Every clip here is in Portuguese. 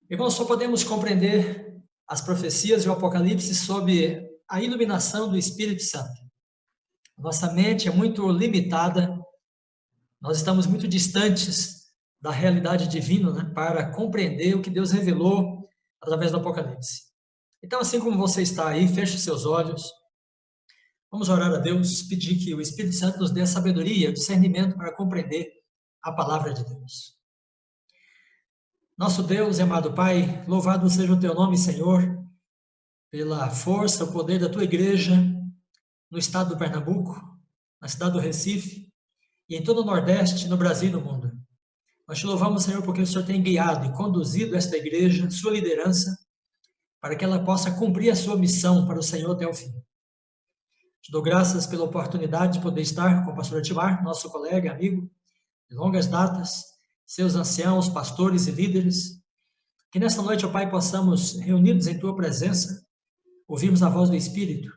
Irmãos, só podemos compreender as profecias e o Apocalipse sob a iluminação do Espírito Santo. Nossa mente é muito limitada, nós estamos muito distantes da realidade divina, né, para compreender o que Deus revelou através do Apocalipse. Então, assim como você está aí, feche os seus olhos, vamos orar a Deus, pedir que o Espírito Santo nos dê a sabedoria, o discernimento para compreender a palavra de Deus. Nosso Deus e amado Pai, louvado seja o teu nome, Senhor, pela força, o poder da tua igreja no estado do Pernambuco, na cidade do Recife e em todo o Nordeste, no Brasil e no mundo. Nós te louvamos, Senhor, porque o Senhor tem guiado e conduzido esta igreja, sua liderança, para que ela possa cumprir a sua missão para o Senhor até o fim. Te dou graças pela oportunidade de poder estar com o pastor Atimar, nosso colega, amigo, de longas datas, seus anciãos, pastores e líderes, que nesta noite, ó Pai, possamos, reunidos em tua presença, ouvirmos a voz do Espírito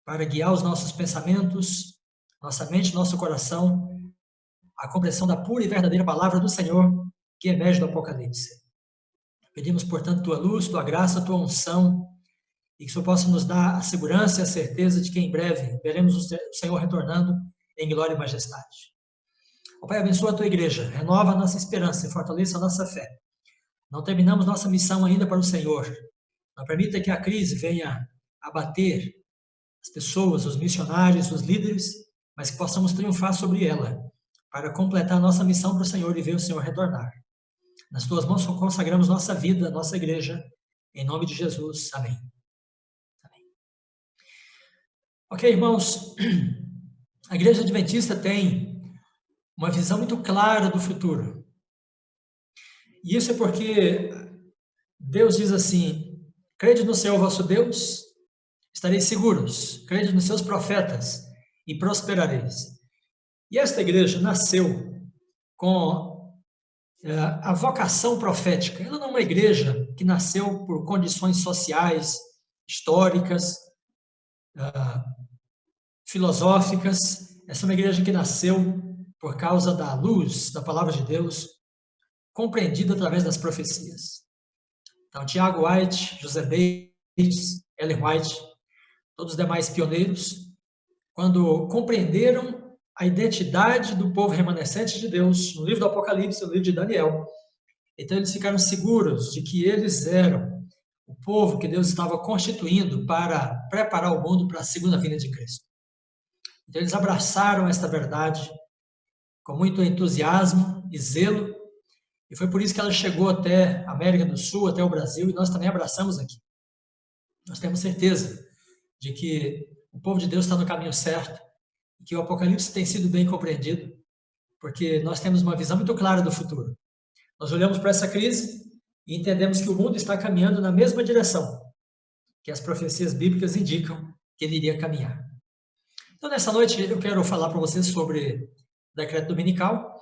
para guiar os nossos pensamentos, nossa mente, nosso coração, a compreensão da pura e verdadeira palavra do Senhor que emerge do Apocalipse. Pedimos, portanto, tua luz, tua graça, tua unção, e que o Senhor possa nos dar a segurança e a certeza de que em breve veremos o Senhor retornando em glória e majestade. Ó Pai, abençoa a tua igreja, renova a nossa esperança e fortaleça a nossa fé. Não terminamos nossa missão ainda para o Senhor. Não permita que a crise venha abater as pessoas, os missionários, os líderes, mas que possamos triunfar sobre ela, para completar a nossa missão para o Senhor e ver o Senhor retornar. Nas tuas mãos consagramos nossa vida, nossa igreja, em nome de Jesus. Amém. Amém. Ok, irmãos, a igreja adventista tem uma visão muito clara do futuro. E isso é porque Deus diz assim: crede no Senhor vosso Deus, estareis seguros, crede nos seus profetas e prosperareis. E esta igreja nasceu com a vocação profética. Ela não é uma igreja que nasceu por condições sociais, históricas, filosóficas. Essa é uma igreja que nasceu por causa da luz da palavra de Deus, compreendida através das profecias. Então, Tiago White, José Bates, Ellen White, todos os demais pioneiros, quando compreenderam a identidade do povo remanescente de Deus no livro do Apocalipse, no livro de Daniel, então eles ficaram seguros de que eles eram o povo que Deus estava constituindo para preparar o mundo para a segunda vinda de Cristo. Então eles abraçaram esta verdade com muito entusiasmo e zelo, e foi por isso que ela chegou até a América do Sul, até o Brasil, e nós também abraçamos aqui. Nós temos certeza de que o povo de Deus está no caminho certo, e que o Apocalipse tem sido bem compreendido, porque nós temos uma visão muito clara do futuro. Nós olhamos para essa crise e entendemos que o mundo está caminhando na mesma direção que as profecias bíblicas indicam que ele iria caminhar. Então, nessa noite, eu quero falar para vocês sobre o decreto dominical.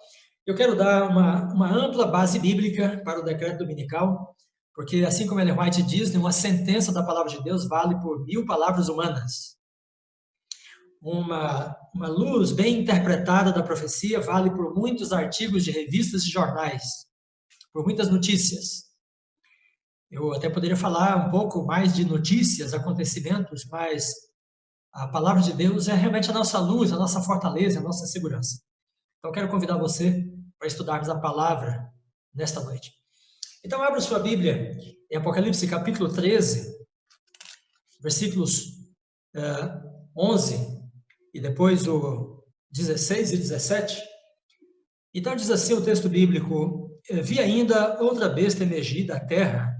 Eu quero dar uma ampla base bíblica para o decreto dominical, porque, assim como Ellen White diz, uma sentença da palavra de Deus vale por 1000 palavras humanas. Uma luz bem interpretada da profecia vale por muitos artigos de revistas e jornais, por muitas notícias. Eu até poderia falar um pouco mais de notícias, acontecimentos, mas a palavra de Deus é realmente a nossa luz, a nossa fortaleza, a nossa segurança. Então, eu quero convidar você para estudarmos a palavra nesta noite. Então, abra sua Bíblia em Apocalipse capítulo 13, versículos 11 e depois o 16 e 17. Então, diz assim o texto bíblico: vi ainda outra besta emergir da terra,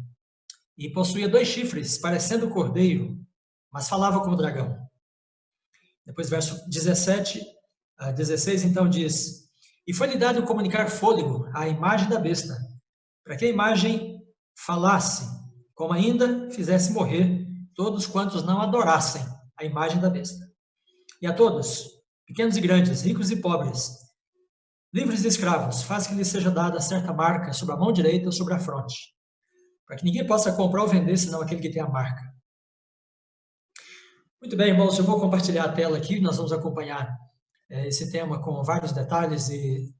e possuía 2 chifres, parecendo cordeiro, mas falava como dragão. Depois, verso 17 a 16, então diz: e foi-lhe dado comunicar fôlego à imagem da besta, para que a imagem falasse, como ainda fizesse morrer todos quantos não adorassem a imagem da besta. E a todos, pequenos e grandes, ricos e pobres, livres e escravos, faz que lhes seja dada certa marca sobre a mão direita ou sobre a fronte, para que ninguém possa comprar ou vender, senão aquele que tem a marca. Muito bem, irmãos, eu vou compartilhar a tela aqui, nós vamos acompanhar esse tema com vários detalhes e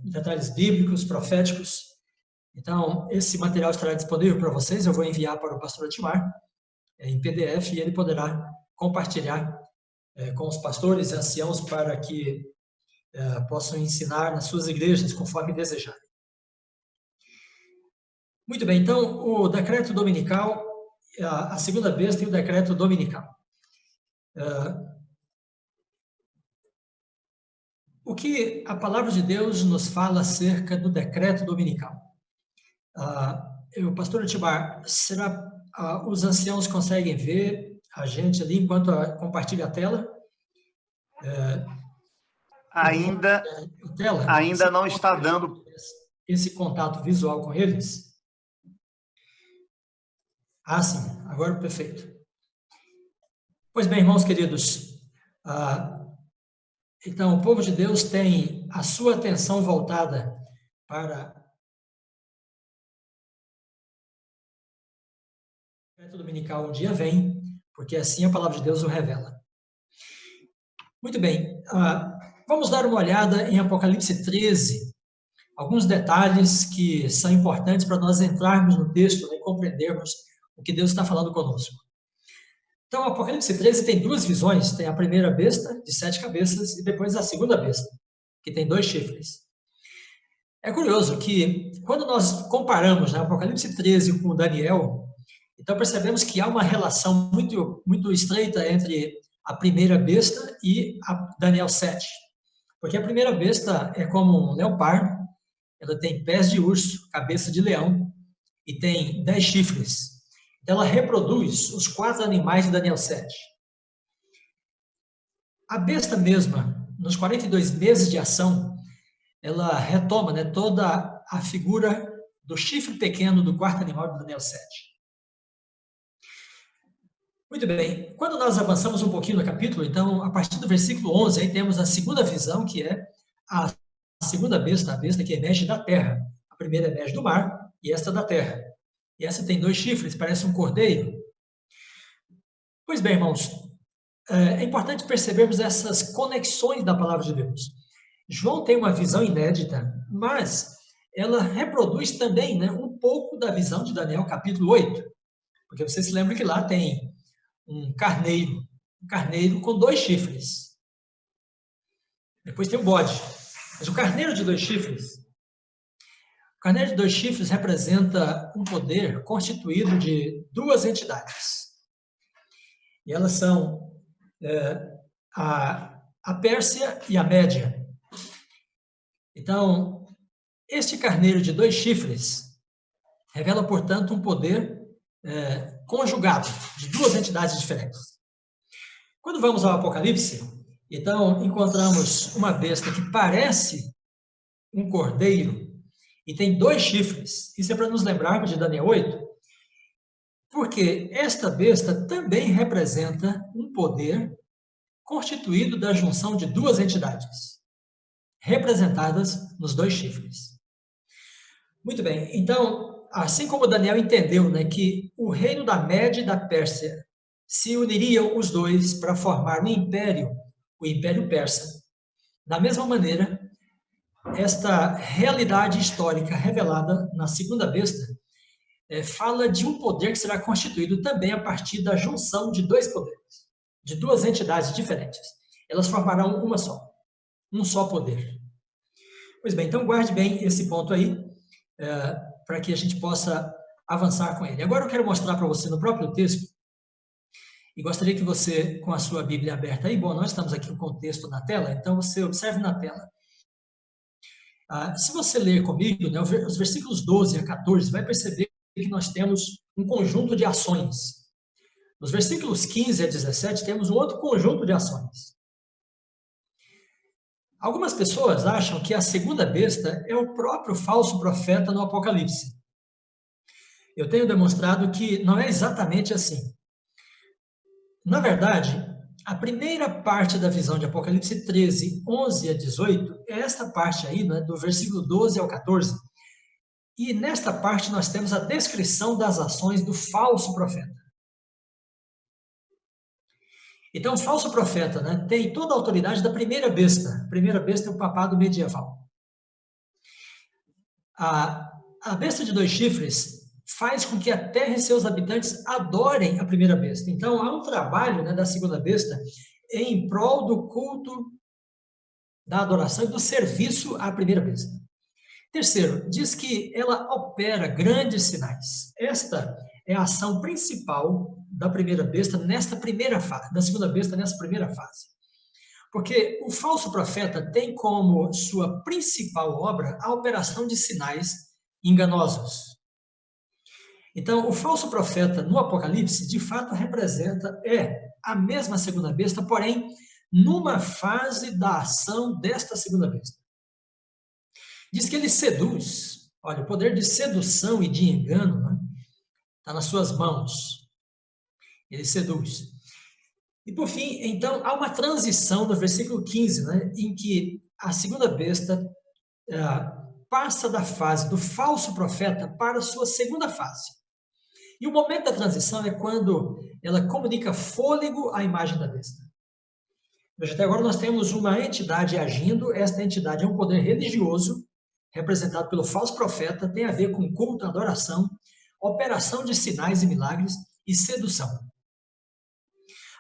detalhes bíblicos, proféticos. Então, esse material estará disponível para vocês, eu vou enviar para o pastor Otimar em PDF e ele poderá compartilhar com os pastores e anciãos para que possam ensinar nas suas igrejas conforme desejarem. Muito bem, então o decreto dominical, a segunda besta e o decreto dominical. O que a palavra de Deus nos fala acerca do decreto dominical? Pastor Otimar, será os anciãos conseguem ver a gente ali enquanto compartilha a tela? Ainda não está dando esse contato visual com eles? Sim, agora perfeito. Pois bem, irmãos queridos, então o povo de Deus tem a sua atenção voltada para o decreto dominical. Um dia vem, porque assim a palavra de Deus o revela. Muito bem, vamos dar uma olhada em Apocalipse 13, alguns detalhes que são importantes para nós entrarmos no texto e compreendermos o que Deus está falando conosco. Então, Apocalipse 13 tem duas visões, tem a primeira besta, de 7 cabeças, e depois a segunda besta, que tem 2 chifres. É curioso que, quando nós comparamos Apocalipse 13 com Daniel, então percebemos que há uma relação muito, muito estreita entre a primeira besta e a Daniel 7. Porque a primeira besta é como um leopardo, ela tem pés de urso, cabeça de leão e tem 10 chifres. Então, ela reproduz os 4 animais de Daniel 7. A besta mesma, nos 42 meses de ação, ela retoma toda a figura do chifre pequeno do 4º animal de Daniel 7. Muito bem, quando nós avançamos um pouquinho no capítulo, então, a partir do versículo 11, aí temos a segunda visão, que é a segunda besta, a besta que emerge da terra. A primeira emerge do mar e esta da terra. E essa tem 2 chifres, parece um cordeiro. Pois bem, irmãos, é importante percebermos essas conexões da palavra de Deus. João tem uma visão inédita, mas ela reproduz também um pouco da visão de Daniel, capítulo 8. Porque vocês se lembram que lá tem um carneiro com 2 chifres. Depois tem o bode. Mas o carneiro de 2 chifres, o carneiro de 2 chifres representa um poder constituído de 2 entidades. E elas são a Pérsia e a Média. Então, este carneiro de 2 chifres revela, portanto, um poder conjugado de 2 entidades diferentes. Quando vamos ao Apocalipse, então encontramos uma besta que parece um cordeiro e tem 2 chifres. Isso é para nos lembrarmos de Daniel 8, porque esta besta também representa um poder constituído da junção de 2 entidades, representadas nos 2 chifres. Muito bem, então, assim como Daniel entendeu que o reino da Média e da Pérsia se uniriam os dois para formar um império, o Império Persa, da mesma maneira, esta realidade histórica revelada na segunda besta fala de um poder que será constituído também a partir da junção de 2 poderes, de 2 entidades diferentes. Elas formarão um só poder. Pois bem, então guarde bem esse ponto aí, para que a gente possa avançar com ele. Agora eu quero mostrar para você no próprio texto, e gostaria que você, com a sua Bíblia aberta aí, bom, nós estamos aqui com o texto na tela, então você observe na tela. Se você ler comigo, os versículos 12 a 14, vai perceber que nós temos um conjunto de ações. Nos versículos 15 a 17, temos um outro conjunto de ações. Algumas pessoas acham que a segunda besta é o próprio falso profeta no Apocalipse. Eu tenho demonstrado que não é exatamente assim. Na verdade, a primeira parte da visão de Apocalipse 13, 11 a 18, é esta parte aí, do versículo 12 ao 14. E nesta parte nós temos a descrição das ações do falso profeta. Então, o falso profeta tem toda a autoridade da primeira besta. A primeira besta é o papado medieval. A a besta de 2 chifres faz com que a terra e seus habitantes adorem a primeira besta. Então, há um trabalho, né, da segunda besta em prol do culto, da adoração e do serviço à primeira besta. Terceiro, diz que ela opera grandes sinais. Esta é a ação principal da primeira besta nesta primeira fase, da segunda besta nessa primeira fase. Porque o falso profeta tem como sua principal obra a operação de sinais enganosos. Então, o falso profeta no Apocalipse, de fato, representa, a mesma segunda besta, porém, numa fase da ação desta segunda besta. Diz que ele seduz. Olha, o poder de sedução e de engano está nas suas mãos. Ele seduz. E, por fim, então, há uma transição no versículo 15, em que a segunda besta passa da fase do falso profeta para a sua segunda fase. E o momento da transição é quando ela comunica fôlego à imagem da besta. Veja, até agora nós temos uma entidade agindo, esta entidade é um poder religioso, representado pelo falso profeta, tem a ver com culto, adoração, operação de sinais e milagres e sedução.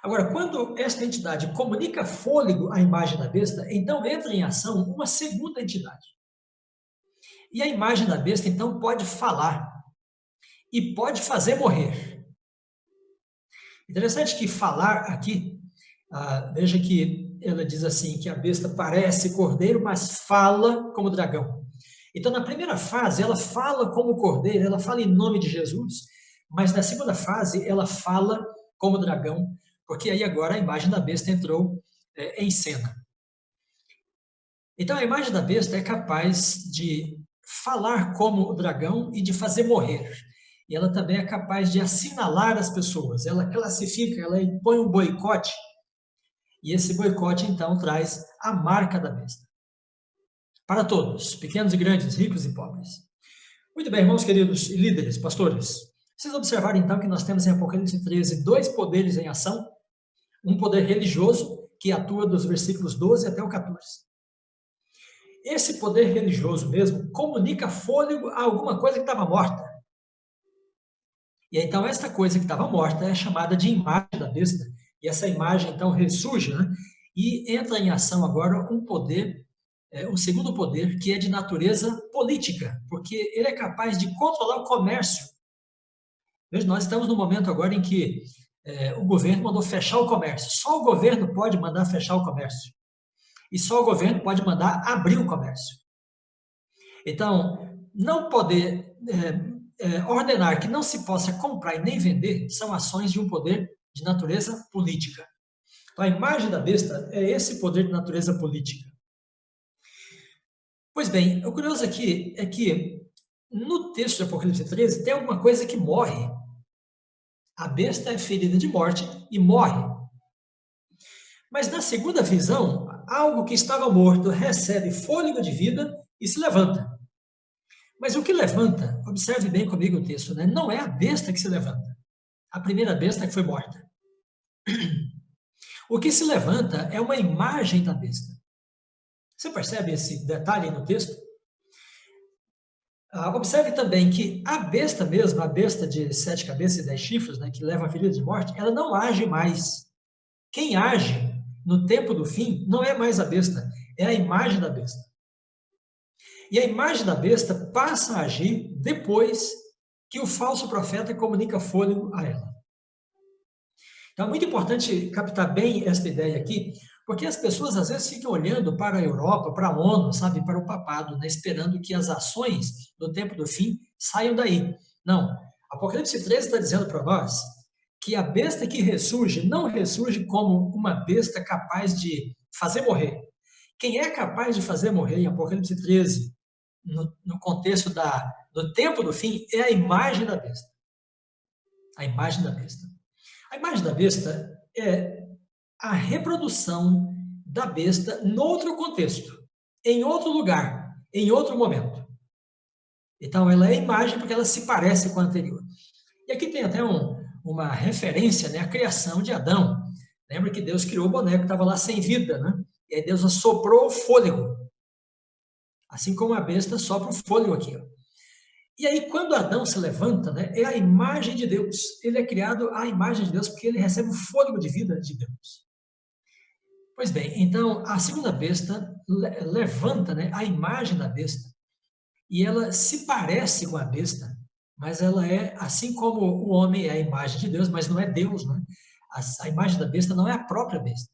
Agora, quando esta entidade comunica fôlego à imagem da besta, então entra em ação uma segunda entidade. E a imagem da besta, então, pode falar e pode fazer morrer. Interessante que falar aqui, veja que ela diz assim, que a besta parece cordeiro, mas fala como dragão. Então, na primeira fase, ela fala como cordeiro, ela fala em nome de Jesus, mas na segunda fase, ela fala como dragão, porque aí agora a imagem da besta entrou em cena. Então, a imagem da besta é capaz de falar como o dragão e de fazer morrer. E ela também é capaz de assinalar as pessoas. Ela classifica, ela impõe um boicote. E esse boicote, então, traz a marca da besta. Para todos, pequenos e grandes, ricos e pobres. Muito bem, irmãos queridos e líderes, pastores. Vocês observaram, então, que nós temos em Apocalipse 13 2 poderes em ação. Um poder religioso, que atua dos versículos 12 até o 14. Esse poder religioso mesmo comunica fôlego a alguma coisa que estava morta. E então esta coisa que estava morta é chamada de imagem da besta. E essa imagem então ressurge, e entra em ação agora um poder, um segundo poder, que é de natureza política, porque ele é capaz de controlar o comércio. Veja, nós estamos no momento agora em que o governo mandou fechar o comércio. Só o governo pode mandar fechar o comércio. E só o governo pode mandar abrir o comércio. Então, não poder ordenar que não se possa comprar e nem vender são ações de um poder de natureza política. Então, a imagem da besta é esse poder de natureza política. Pois bem, o curioso aqui é que no texto de Apocalipse 13 tem alguma coisa que morre. A besta é ferida de morte e morre. Mas na segunda visão, algo que estava morto recebe fôlego de vida e se levanta. Mas o que levanta, observe bem comigo o texto, não é a besta que se levanta. A primeira besta que foi morta. O que se levanta é uma imagem da besta. Você percebe esse detalhe no texto? Observe também que a besta mesmo, a besta de 7 cabeças e 10 chifres, que leva a ferida de morte, ela não age mais. Quem age no tempo do fim não é mais a besta, é a imagem da besta. E a imagem da besta passa a agir depois que o falso profeta comunica fôlego a ela. Então é muito importante captar bem esta ideia aqui, porque as pessoas às vezes ficam olhando para a Europa, para a ONU, para o papado, esperando que as ações do tempo do fim saiam daí. Não, Apocalipse 13 está dizendo para nós que a besta que ressurge não ressurge como uma besta capaz de fazer morrer. Quem é capaz de fazer morrer em Apocalipse 13, no contexto do tempo do fim, é a imagem da besta. A imagem da besta. A imagem da besta é a reprodução da besta noutro contexto, em outro lugar, em outro momento. Então, ela é imagem porque ela se parece com a anterior. E aqui tem até uma referência, à criação de Adão. Lembra que Deus criou o boneco que estava lá sem vida, E aí Deus assoprou o fôlego. Assim como a besta sopra o fôlego aqui. E aí, quando Adão se levanta, né, é a imagem de Deus. Ele é criado à imagem de Deus porque ele recebe o fôlego de vida de Deus. Pois bem, então a segunda besta levanta, né, a imagem da besta e ela se parece com a besta, mas ela é, assim como o homem é a imagem de Deus, mas não é Deus, né? A imagem da besta não é a própria besta.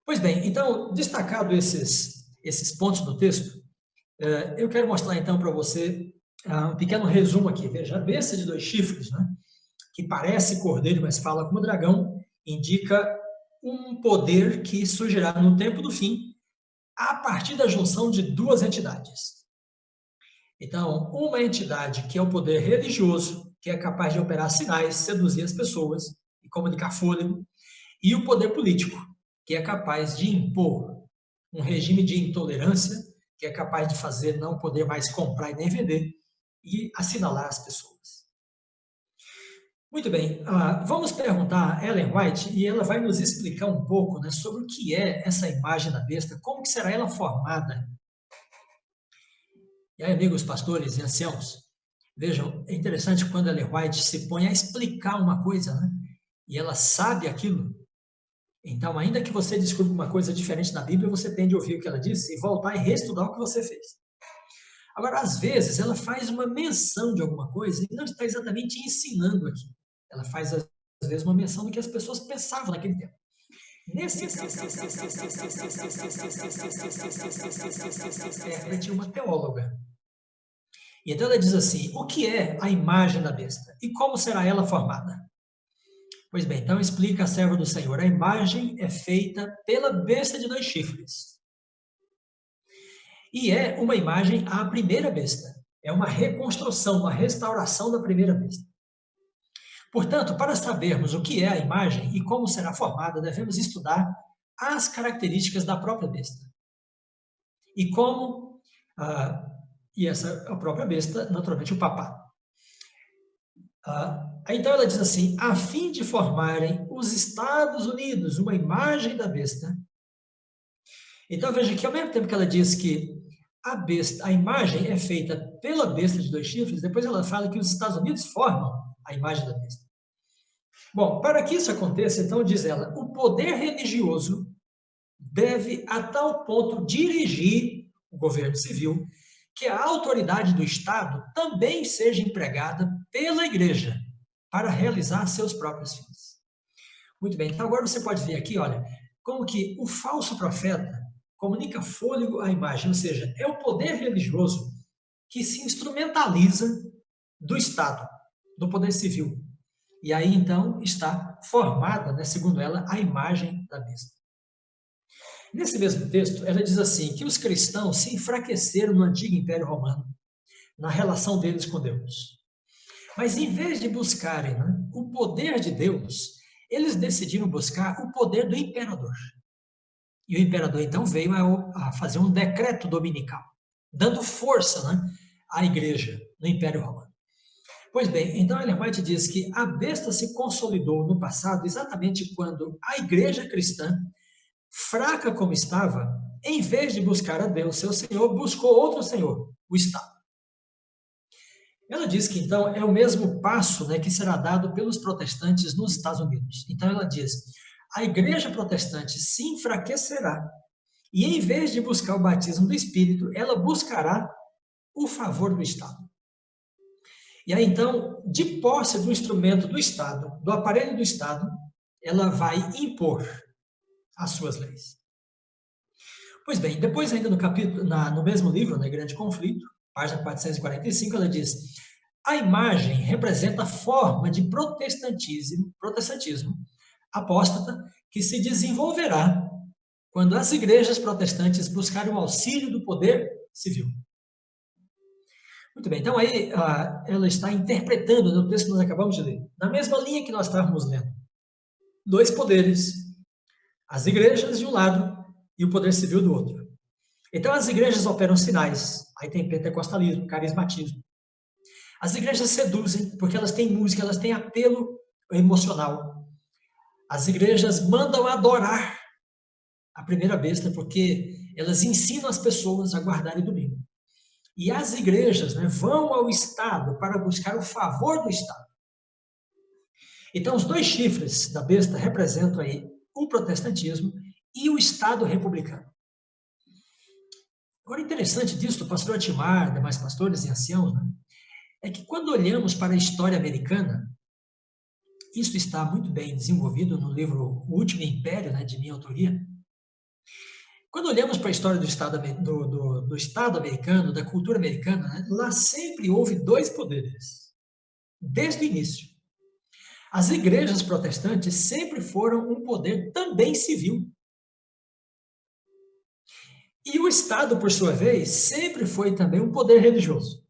Pois bem, então, destacado esses pontos do texto, eu quero mostrar então para você um pequeno resumo aqui. Veja, a besta de 2 chifres, né, que parece cordeiro, mas fala como dragão, indica um poder que surgirá no tempo do fim, a partir da junção de 2 entidades. Então, uma entidade que é o poder religioso, que é capaz de operar sinais, seduzir as pessoas e comunicar fôlego, e o poder político, que é capaz de impor um regime de intolerância, que é capaz de fazer não poder mais comprar e nem vender, e assinalar as pessoas. Muito bem, vamos perguntar a Ellen White, e ela vai nos explicar um pouco, né, sobre o que é essa imagem da besta, como que será ela formada. E aí, amigos pastores e anciãos, vejam, é interessante quando a Ellen White se põe a explicar uma coisa, né, e ela sabe aquilo. Então, ainda que você descubra uma coisa diferente na Bíblia, você tende a ouvir o que ela disse e voltar e reestudar o que você fez. Agora, às vezes, ela faz uma menção de alguma coisa e não está exatamente ensinando aqui. Ela faz, às vezes, uma menção do que as pessoas pensavam naquele tempo. Nesse caso, ela tinha uma teóloga. E então ela diz assim, o que é a imagem da besta? E como será ela formada? Pois bem, então explica a serva do Senhor. A imagem é feita pela besta de 2 chifres. E é uma imagem à primeira besta. É uma reconstrução, uma restauração da primeira besta. Portanto, para sabermos o que é a imagem e como será formada, devemos estudar as características da própria besta. E como, e essa a própria besta, naturalmente o papá. Então ela diz assim, a fim de formarem os Estados Unidos uma imagem da besta. Então veja que ao mesmo tempo que ela diz que a imagem é feita pela besta de 2 chifres, depois ela fala que os Estados Unidos formam a imagem da besta. Bom, para que isso aconteça, então diz ela, o poder religioso deve a tal ponto dirigir o governo civil que a autoridade do Estado também seja empregada pela igreja para realizar seus próprios fins. Muito bem, então agora você pode ver aqui, olha, como que o falso profeta comunica fôlego à imagem, ou seja, é o poder religioso que se instrumentaliza do Estado, do poder civil. E aí, então, está formada, né, segundo ela, a imagem da besta. Nesse mesmo texto, ela diz assim, que os cristãos se enfraqueceram no antigo Império Romano, na relação deles com Deus. Mas em vez de buscarem, né, o poder de Deus, eles decidiram buscar o poder do imperador. E o imperador, então, veio a fazer um decreto dominical, dando força, né, à igreja no Império Romano. Pois bem, então Ellen White diz que a besta se consolidou no passado exatamente quando a igreja cristã, fraca como estava, em vez de buscar a Deus, seu Senhor, buscou outro Senhor, o Estado. Ela diz que, então, é o mesmo passo, né, que será dado pelos protestantes nos Estados Unidos. Então, ela diz, a igreja protestante se enfraquecerá e, em vez de buscar o batismo do Espírito, ela buscará o favor do Estado. E aí, então, de posse do instrumento do Estado, do aparelho do Estado, ela vai impor as suas leis. Pois bem, depois ainda no capítulo, no mesmo livro, né, Grande Conflito, página 445, ela diz, a imagem representa a forma de protestantismo apóstata que se desenvolverá quando as igrejas protestantes buscarem o auxílio do poder civil. Muito bem, então aí ela está interpretando no texto que nós acabamos de ler, na mesma linha que nós estávamos lendo. 2 poderes, as igrejas de um lado e o poder civil do outro. Então as igrejas operam sinais, aí tem pentecostalismo, carismatismo. As igrejas seduzem, porque elas têm música, elas têm apelo emocional. As igrejas mandam adorar a primeira besta, porque elas ensinam as pessoas a guardarem o domingo. E as igrejas, né, vão ao Estado para buscar o favor do Estado. Então, os dois chifres da besta representam aí o protestantismo e o Estado republicano. Agora, interessante disso, do pastor Atimar, demais pastores e anciãos, né, é que quando olhamos para a história americana, isso está muito bem desenvolvido no livro O Último Império, né, de minha autoria. Quando olhamos para a história do Estado americano, da cultura americana, né, lá sempre houve dois poderes, desde o início. As igrejas protestantes sempre foram um poder também civil. E o Estado, por sua vez, sempre foi também um poder religioso.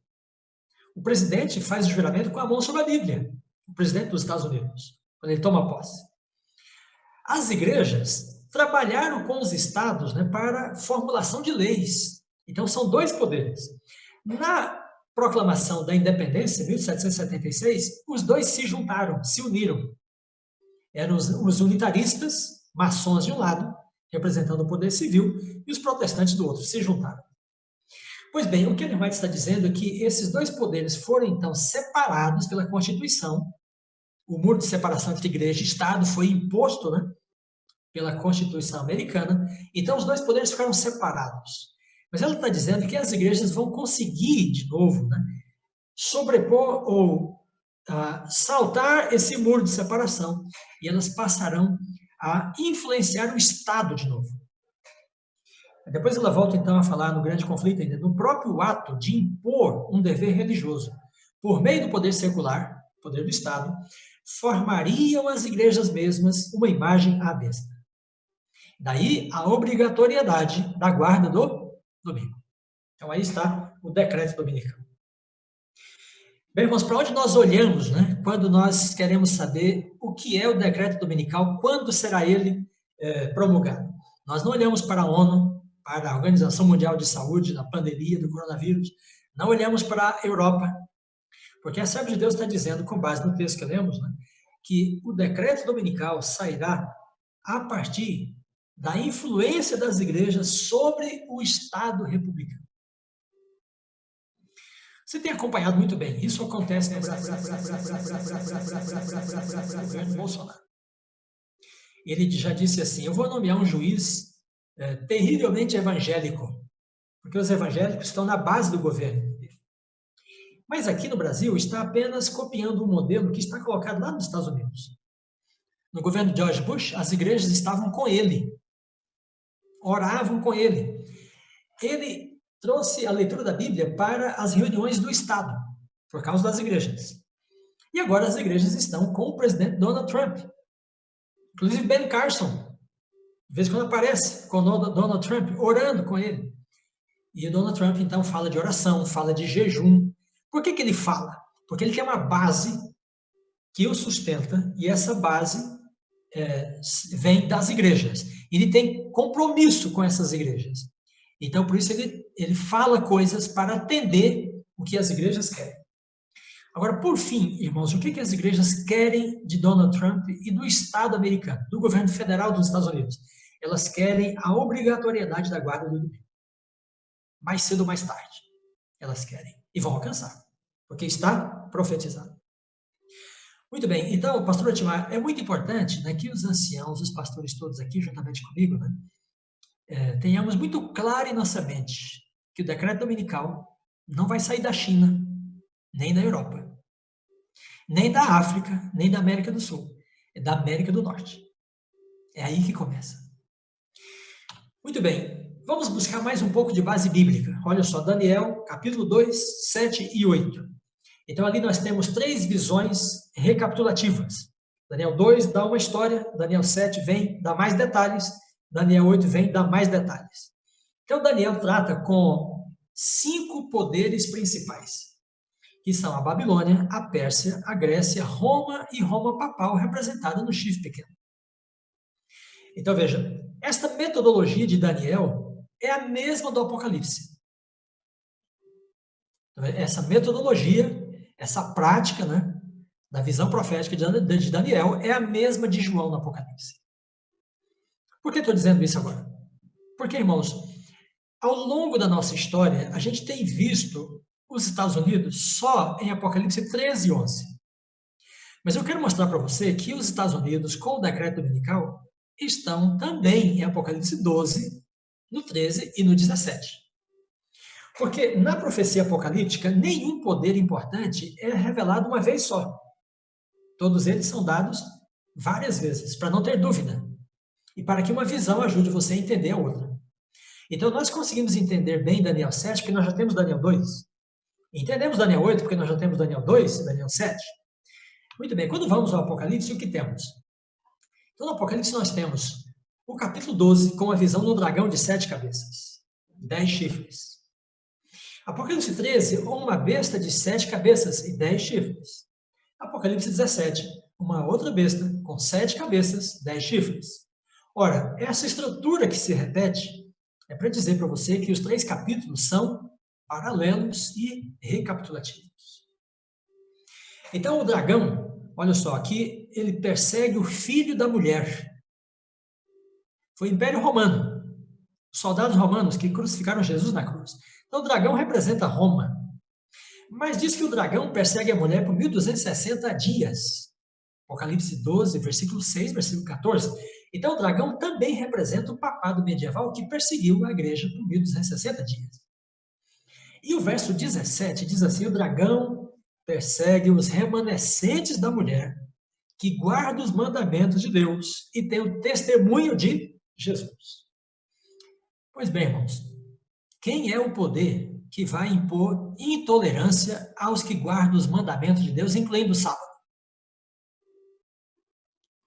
O presidente faz o juramento com a mão sobre a Bíblia, o presidente dos Estados Unidos, quando ele toma posse. As igrejas trabalharam com os estados, né, para formulação de leis. Então, são dois poderes. Na proclamação da independência, em 1776, os dois se juntaram, se uniram. Eram os unitaristas, maçons de um lado, representando o poder civil, e os protestantes do outro, se juntaram. Pois bem, o que Ellen White está dizendo é que esses dois poderes foram, então, separados pela Constituição. O muro de separação entre igreja e Estado foi imposto, né, pela Constituição americana. Então, os dois poderes ficaram separados. Mas ela está dizendo que as igrejas vão conseguir, de novo, né, sobrepor ou saltar esse muro de separação, e elas passarão a influenciar o Estado de novo. Depois ela volta, então, a falar no grande conflito ainda, no próprio ato de impor um dever religioso, por meio do poder secular, poder do Estado, formariam as igrejas mesmas uma imagem à besta. Daí a obrigatoriedade da guarda do domingo. Então aí está o decreto dominical. Bem, irmãos, para onde nós olhamos, né, quando nós queremos saber o que é o decreto dominical, quando será ele promulgado? Nós não olhamos para a ONU, para a Organização Mundial de Saúde, na pandemia do coronavírus, não olhamos para a Europa, porque a Serva de Deus está dizendo, com base no texto que lemos, né, que o decreto dominical sairá a partir da influência das igrejas sobre o Estado republicano. Você tem acompanhado muito bem, isso acontece no governo Bolsonaro. Ele já disse assim, eu vou nomear um juiz terrivelmente evangélico, porque os evangélicos estão na base do governo. Mas aqui no Brasil está apenas copiando um modelo que está colocado lá nos Estados Unidos. No governo de George Bush, as igrejas estavam com ele, oravam com ele. Ele trouxe a leitura da Bíblia para as reuniões do Estado, por causa das igrejas. E agora as igrejas estão com o presidente Donald Trump. Inclusive Ben Carson, de vez em quando aparece com Donald Trump, orando com ele. E o Donald Trump, então, fala de oração, fala de jejum. Por que ele fala? Porque ele tem uma base que o sustenta, e essa base vem das igrejas. Ele tem compromisso com essas igrejas. Então, por isso, ele fala coisas para atender o que as igrejas querem. Agora, por fim, irmãos, o que as igrejas querem de Donald Trump e do Estado americano, do governo federal dos Estados Unidos? Elas querem a obrigatoriedade da guarda do domingo. Mais cedo ou mais tarde. Elas querem. E vão alcançar. Porque está profetizado. Muito bem. Então, pastor Atimar, é muito importante, né, que os anciãos, os pastores todos aqui, juntamente comigo, né, tenhamos muito claro em nossa mente que o decreto dominical não vai sair da China, nem da Europa, nem da África, nem da América do Sul. É da América do Norte. É aí que começa. Muito bem. Vamos buscar mais um pouco de base bíblica. Olha só, Daniel, capítulo 2, 7 e 8. Então, ali nós temos 3 visões recapitulativas. Daniel 2 dá uma história, Daniel 7 vem dar mais detalhes, Daniel 8 vem dar mais detalhes. Então, Daniel trata com 5 poderes principais, que são a Babilônia, a Pérsia, a Grécia, Roma e Roma papal, representada no chifre pequeno. Então, veja, esta metodologia de Daniel é a mesma do Apocalipse. Essa metodologia, essa prática, né, da visão profética de Daniel é a mesma de João no Apocalipse. Por que estou dizendo isso agora? Porque, irmãos, ao longo da nossa história, a gente tem visto os Estados Unidos só em Apocalipse 13 e 11. Mas eu quero mostrar para você que os Estados Unidos, com o decreto dominical, estão também em Apocalipse 12, no 13 e no 17. Porque na profecia apocalíptica, nenhum poder importante é revelado uma vez só. Todos eles são dados várias vezes, para não ter dúvida. E para que uma visão ajude você a entender a outra. Então, nós conseguimos entender bem Daniel 7, porque nós já temos Daniel 2. Entendemos Daniel 8, porque nós já temos Daniel 2 e Daniel 7. Muito bem, quando vamos ao Apocalipse, o que temos? Então, no Apocalipse, nós temos o capítulo 12, com a visão do dragão de 7 cabeças, 10 chifres. Apocalipse 13, uma besta de 7 cabeças e 10 chifres. Apocalipse 17, uma outra besta com 7 cabeças, 10 chifres. Ora, essa estrutura que se repete é para dizer para você que os 3 capítulos são paralelos e recapitulativos. Então, o dragão, olha só, aqui ele persegue o filho da mulher. Foi o Império Romano, os soldados romanos que crucificaram Jesus na cruz. Então, o dragão representa Roma. Mas diz que o dragão persegue a mulher por 1260 dias. Apocalipse 12, versículo 6, versículo 14. Então, o dragão também representa o papado medieval que perseguiu a igreja por 1260 dias. E o verso 17 diz assim: o dragão persegue os remanescentes da mulher que guarda os mandamentos de Deus e tem o testemunho de Jesus. Pois bem, irmãos, quem é o poder que vai impor intolerância aos que guardam os mandamentos de Deus, incluindo o sábado?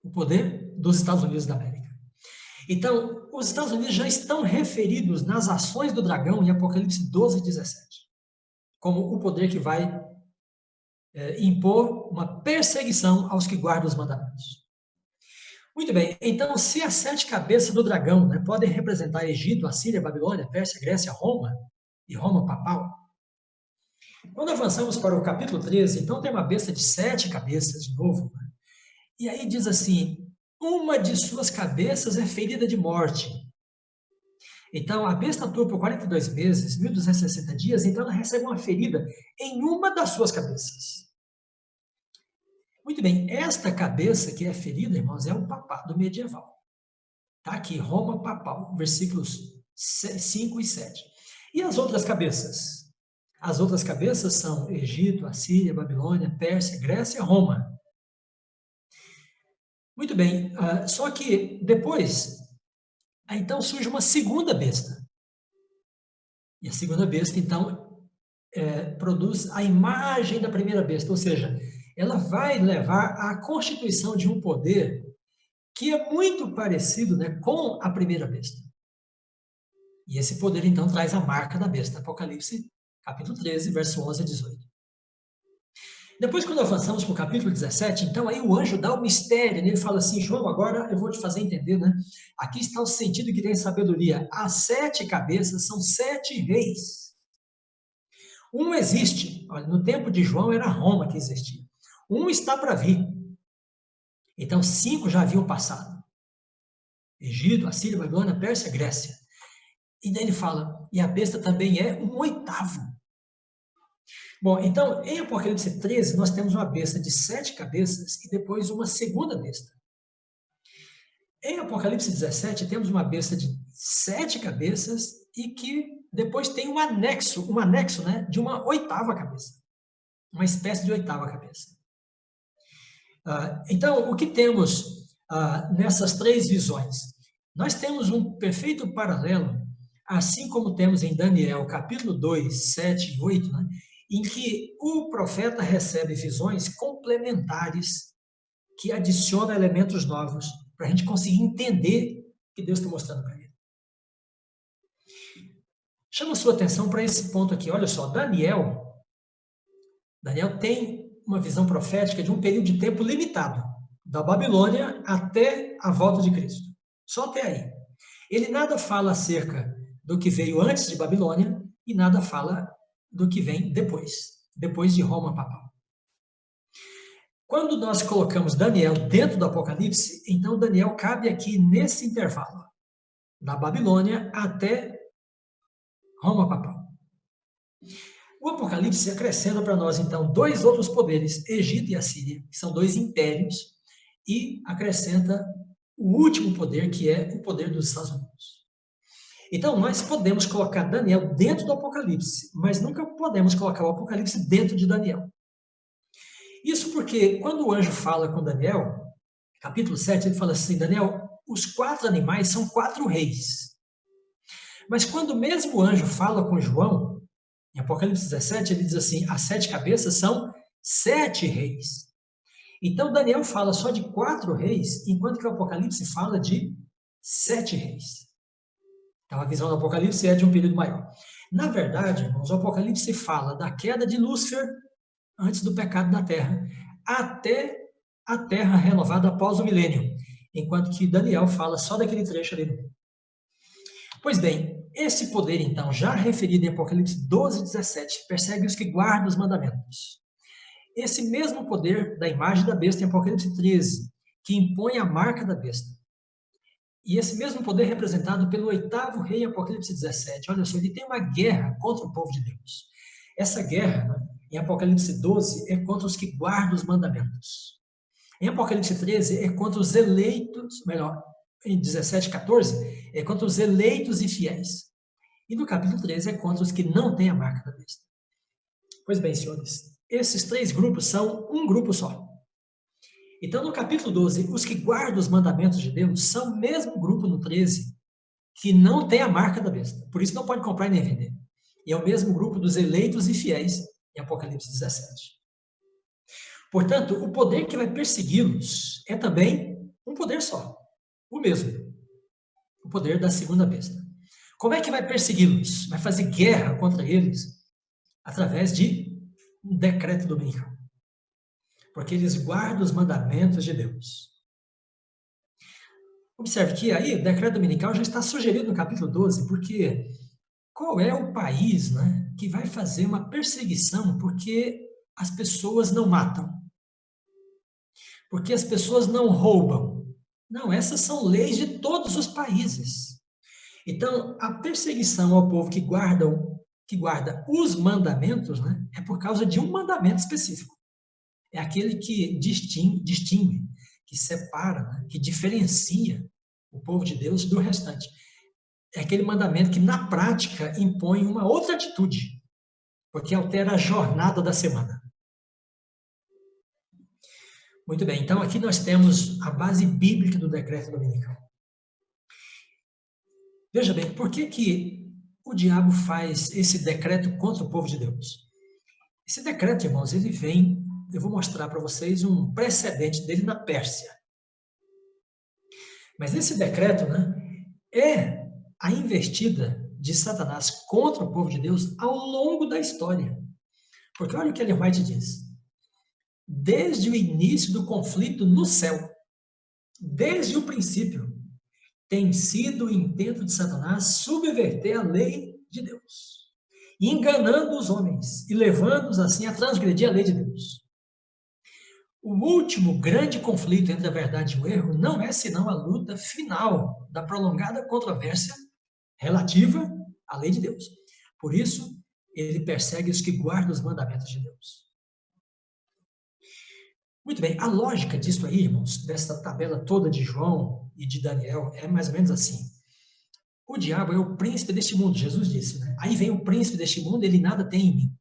O poder dos Estados Unidos da América. Então, os Estados Unidos já estão referidos nas ações do dragão em Apocalipse 12 e 17, como o poder que vai impor uma perseguição aos que guardam os mandamentos. Muito bem, então, se as 7 cabeças do dragão podem representar Egito, Assíria, Babilônia, Pérsia, Grécia, Roma e Roma papal, quando avançamos para o capítulo 13, então tem uma besta de 7 cabeças de novo, e aí diz assim: uma de suas cabeças é ferida de morte. Então, a besta atua por 42 meses, 1260 dias, então ela recebe uma ferida em uma das suas cabeças. Muito bem, esta cabeça que é ferida, irmãos, é o papado medieval. Está aqui, Roma papal, versículos 5 e 7. E as outras cabeças? As outras cabeças são Egito, Assíria, Babilônia, Pérsia, Grécia, Roma. Muito bem, só que depois, então surge uma segunda besta. E a segunda besta, então, produz a imagem da primeira besta, ou seja, ela vai levar à constituição de um poder que é muito parecido com a primeira besta. E esse poder, então, traz a marca da besta. Apocalipse, capítulo 13, verso 11 a 18. Depois, quando avançamos para o capítulo 17, então, aí o anjo dá o mistério, ele fala assim: João, agora eu vou te fazer entender, Aqui está o sentido que tem sabedoria. As 7 cabeças são 7 reis. Um existe, olha, no tempo de João era Roma que existia. Um está para vir. Então, 5 já haviam passado. Egito, Assíria, Babilônia, Pérsia, Grécia. E daí ele fala, e a besta também é um 8º. Bom, então, em Apocalipse 13, nós temos uma besta de 7 cabeças e depois uma segunda besta. Em Apocalipse 17, temos uma besta de 7 cabeças e que depois tem um anexo de uma 8ª cabeça. Uma espécie de 8ª cabeça. Então, o que temos nessas 3 visões? Nós temos um perfeito paralelo, assim como temos em Daniel, capítulo 2, 7 e 8, em que o profeta recebe visões complementares que adicionam elementos novos para a gente conseguir entender o que Deus está mostrando para ele. Chama a sua atenção para esse ponto aqui. Olha só, Daniel tem uma visão profética de um período de tempo limitado, da Babilônia até a volta de Cristo. Só até aí. Ele nada fala acerca do que veio antes de Babilônia e nada fala do que vem depois de Roma papal. Quando nós colocamos Daniel dentro do Apocalipse, então Daniel cabe aqui nesse intervalo, da Babilônia até Roma papal. O Apocalipse acrescenta para nós, então, dois outros poderes, Egito e Assíria, que são dois impérios, e acrescenta o último poder, que é o poder dos Estados Unidos. Então, nós podemos colocar Daniel dentro do Apocalipse, mas nunca podemos colocar o Apocalipse dentro de Daniel. Isso porque, quando o anjo fala com Daniel, capítulo 7, ele fala assim, Daniel, os 4 animais são 4 reis. Mas quando o mesmo anjo fala com João, em Apocalipse 17, ele diz assim, as 7 cabeças são 7 reis. Então, Daniel fala só de 4 reis, enquanto que o Apocalipse fala de 7 reis. Então, a visão do Apocalipse é de um período maior. Na verdade, irmãos, o Apocalipse fala da queda de Lúcifer, antes do pecado na Terra, até a Terra renovada após o milênio, enquanto que Daniel fala só daquele trecho ali. Pois bem, esse poder, então, já referido em Apocalipse 12, 17, persegue os que guardam os mandamentos. Esse mesmo poder da imagem da besta em Apocalipse 13, que impõe a marca da besta. E esse mesmo poder representado pelo 8º rei em Apocalipse 17. Olha só, ele tem uma guerra contra o povo de Deus. Essa guerra, em Apocalipse 12, é contra os que guardam os mandamentos. Em Apocalipse 13, é contra os eleitos, melhor, em 17, 14, é contra os eleitos e fiéis. E no capítulo 13 é contra os que não têm a marca da besta. Pois bem, senhores, esses 3 grupos são um grupo só. Então, no capítulo 12, os que guardam os mandamentos de Deus são o mesmo grupo no 13 que não tem a marca da besta. Por isso não pode comprar e nem vender. E é o mesmo grupo dos eleitos e fiéis em Apocalipse 17. Portanto, o poder que vai persegui-los é também um poder só. O mesmo. O poder da segunda besta. Como é que vai persegui-los? Vai fazer guerra contra eles através de um decreto dominical. Porque eles guardam os mandamentos de Deus. Observe que aí o decreto dominical já está sugerido no capítulo 12, porque qual é o país, né, que vai fazer uma perseguição porque as pessoas não matam? Porque as pessoas não roubam? Não, essas são leis de todos os países. Então, a perseguição ao povo que guarda os mandamentos, né, é por causa de um mandamento específico. É aquele que distingue, que separa, né, que diferencia o povo de Deus do restante. É aquele mandamento que, na prática, impõe uma outra atitude, porque altera a jornada da semana. Muito bem, então aqui nós temos a base bíblica do decreto dominical. Veja bem, por que o diabo faz esse decreto contra o povo de Deus? Esse decreto, irmãos, ele vem, eu vou mostrar para vocês um precedente dele na Pérsia. Mas esse decreto, né, é a investida de Satanás contra o povo de Deus ao longo da história. Porque olha o que Ellen White diz. Desde o início do conflito no céu, desde o princípio, tem sido o intento de Satanás subverter a lei de Deus, enganando os homens e levando-os assim a transgredir a lei de Deus. O último grande conflito entre a verdade e o erro não é senão a luta final da prolongada controvérsia relativa à lei de Deus. Por isso, ele persegue os que guardam os mandamentos de Deus. Muito bem, a lógica disso aí, irmãos, dessa tabela toda de João e de Daniel, é mais ou menos assim. O diabo é o príncipe deste mundo, Jesus disse, né? Aí vem o príncipe deste mundo, ele nada tem em mim.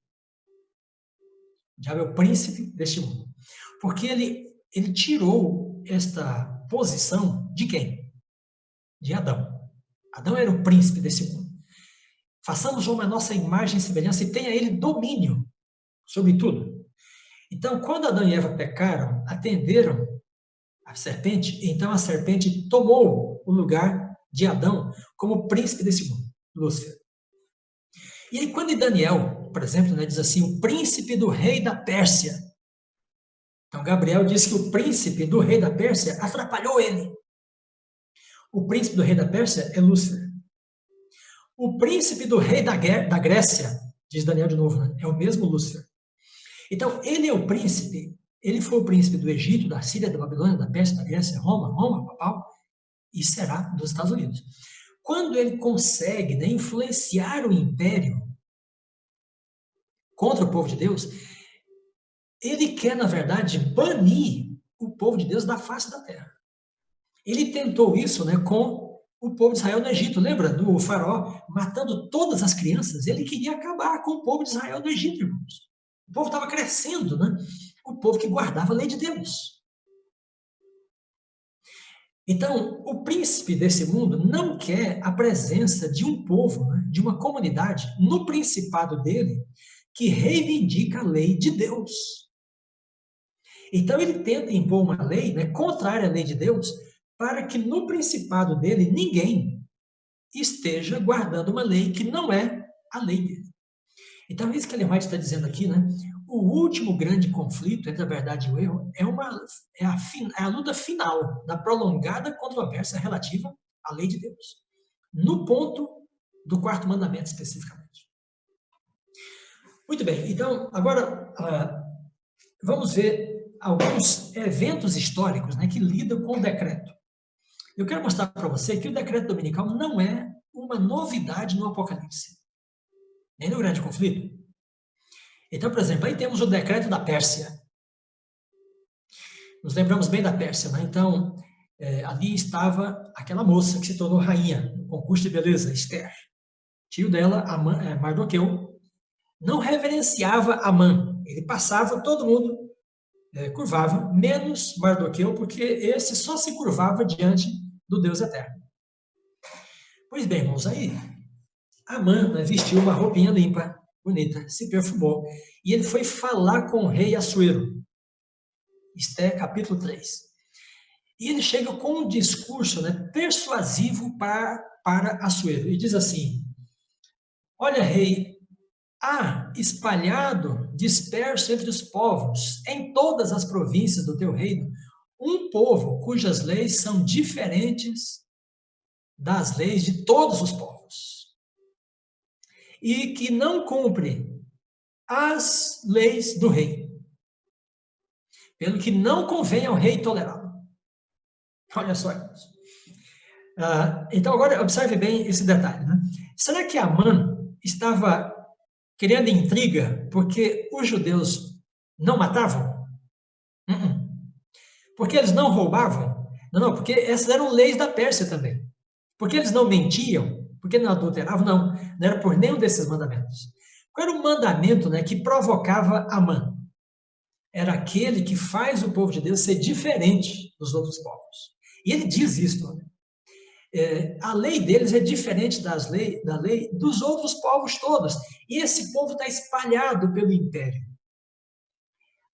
O diabo é o príncipe deste mundo. Porque ele tirou esta posição de quem? De Adão. Adão era o príncipe desse mundo. Façamos uma nossa imagem e semelhança e tenha ele domínio sobre tudo. Então, quando Adão e Eva pecaram, atenderam a serpente, então a serpente tomou o lugar de Adão como príncipe desse mundo, Lúcifer. E aí, quando em Daniel, por exemplo, né, diz assim, o príncipe do rei da Pérsia. Então, Gabriel diz que o príncipe do rei da Pérsia atrapalhou ele. O príncipe do rei da Pérsia é Lúcifer. O príncipe do rei da Grécia, diz Daniel de novo, né, é o mesmo Lúcifer. Então, ele é o príncipe, ele foi o príncipe do Egito, da Síria, da Babilônia, da Pérsia, da Grécia, Roma, papal, e será dos Estados Unidos. quando ele consegue, né, influenciar o império contra o povo de Deus, ele quer, na verdade, banir o povo de Deus da face da terra. Ele tentou isso, né, com o povo de Israel no Egito. Lembra do faraó matando todas as crianças? Ele queria acabar com o povo de Israel no Egito, irmãos. O povo estava crescendo, né? O povo que guardava a lei de Deus. Então, o príncipe desse mundo não quer a presença de um povo, né, de uma comunidade, no principado dele, que reivindica a lei de Deus. Então, ele tenta impor uma lei, né, contrária à lei de Deus, para que no principado dele ninguém esteja guardando uma lei que não é a lei dele. Então, isso que Ellen White está dizendo aqui, né? O último grande conflito entre a verdade e o erro é a luta final da prolongada controvérsia relativa à lei de Deus. No ponto do quarto mandamento, especificamente. Muito bem, então, agora vamos ver alguns eventos históricos, né, que lidam com o decreto. Eu quero mostrar para você que o decreto dominical não é uma novidade no Apocalipse, nem no grande conflito. Então, por exemplo, aí temos o decreto da Pérsia. Nos lembramos bem da Pérsia, né? Então, ali estava aquela moça que se tornou rainha no concurso de beleza, Esther. Tio dela, Mardoqueu, não reverenciava Amã. Ele passava, todo mundo curvava, menos Mardoqueu, porque esse só se curvava diante do Deus eterno. Pois bem, irmãos, aí Amã, né, vestiu uma roupinha limpa, bonita, se perfumou, e ele foi falar com o rei Assuero. Esther, capítulo 3. E ele chega com um discurso, né, persuasivo para Assuero, e diz assim: olha, rei, há espalhado, disperso entre os povos, em todas as províncias do teu reino, um povo cujas leis são diferentes das leis de todos os povos, e que não cumpre as leis do rei, pelo que não convém ao rei tolerá-lo. Olha só, irmãos. Então, agora observe bem esse detalhe, né? Será que Amã estava querendo intriga porque os judeus não matavam? Porque eles não roubavam? Não, porque essas eram leis da Pérsia também. Porque eles não mentiam? Porque não adulteravam? Não era por nenhum desses mandamentos. Qual era o mandamento, né, que provocava Amã? Era aquele que faz o povo de Deus ser diferente dos outros povos. E ele diz isso, né? A lei deles é diferente da lei dos outros povos todos. E esse povo está espalhado pelo império.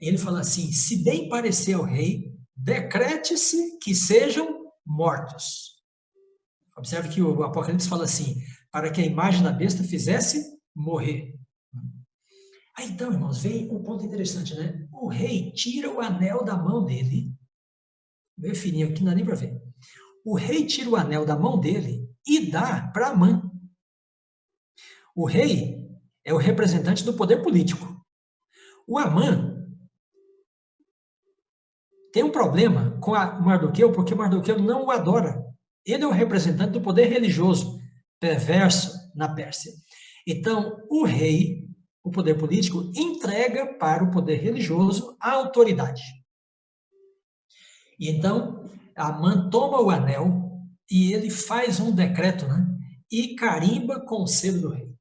E ele fala assim: se bem parecer ao rei, decrete-se que sejam mortos. Observe que o Apocalipse fala assim: para que a imagem da besta fizesse morrer. Aí então, irmãos, vem um ponto interessante, né? O rei tira o anel da mão dele. Bem fininho aqui, não dá nem para ver. O rei tira o anel da mão dele e dá para Amã. O rei é o representante do poder político. O Amã tem um problema com Mardoqueu, porque Mardoqueu não o adora. Ele é o representante do poder religioso, perverso na Pérsia. Então, o rei, o poder político, entrega para o poder religioso a autoridade. E então, Amã toma o anel e ele faz um decreto, né? E carimba com o selo do rei.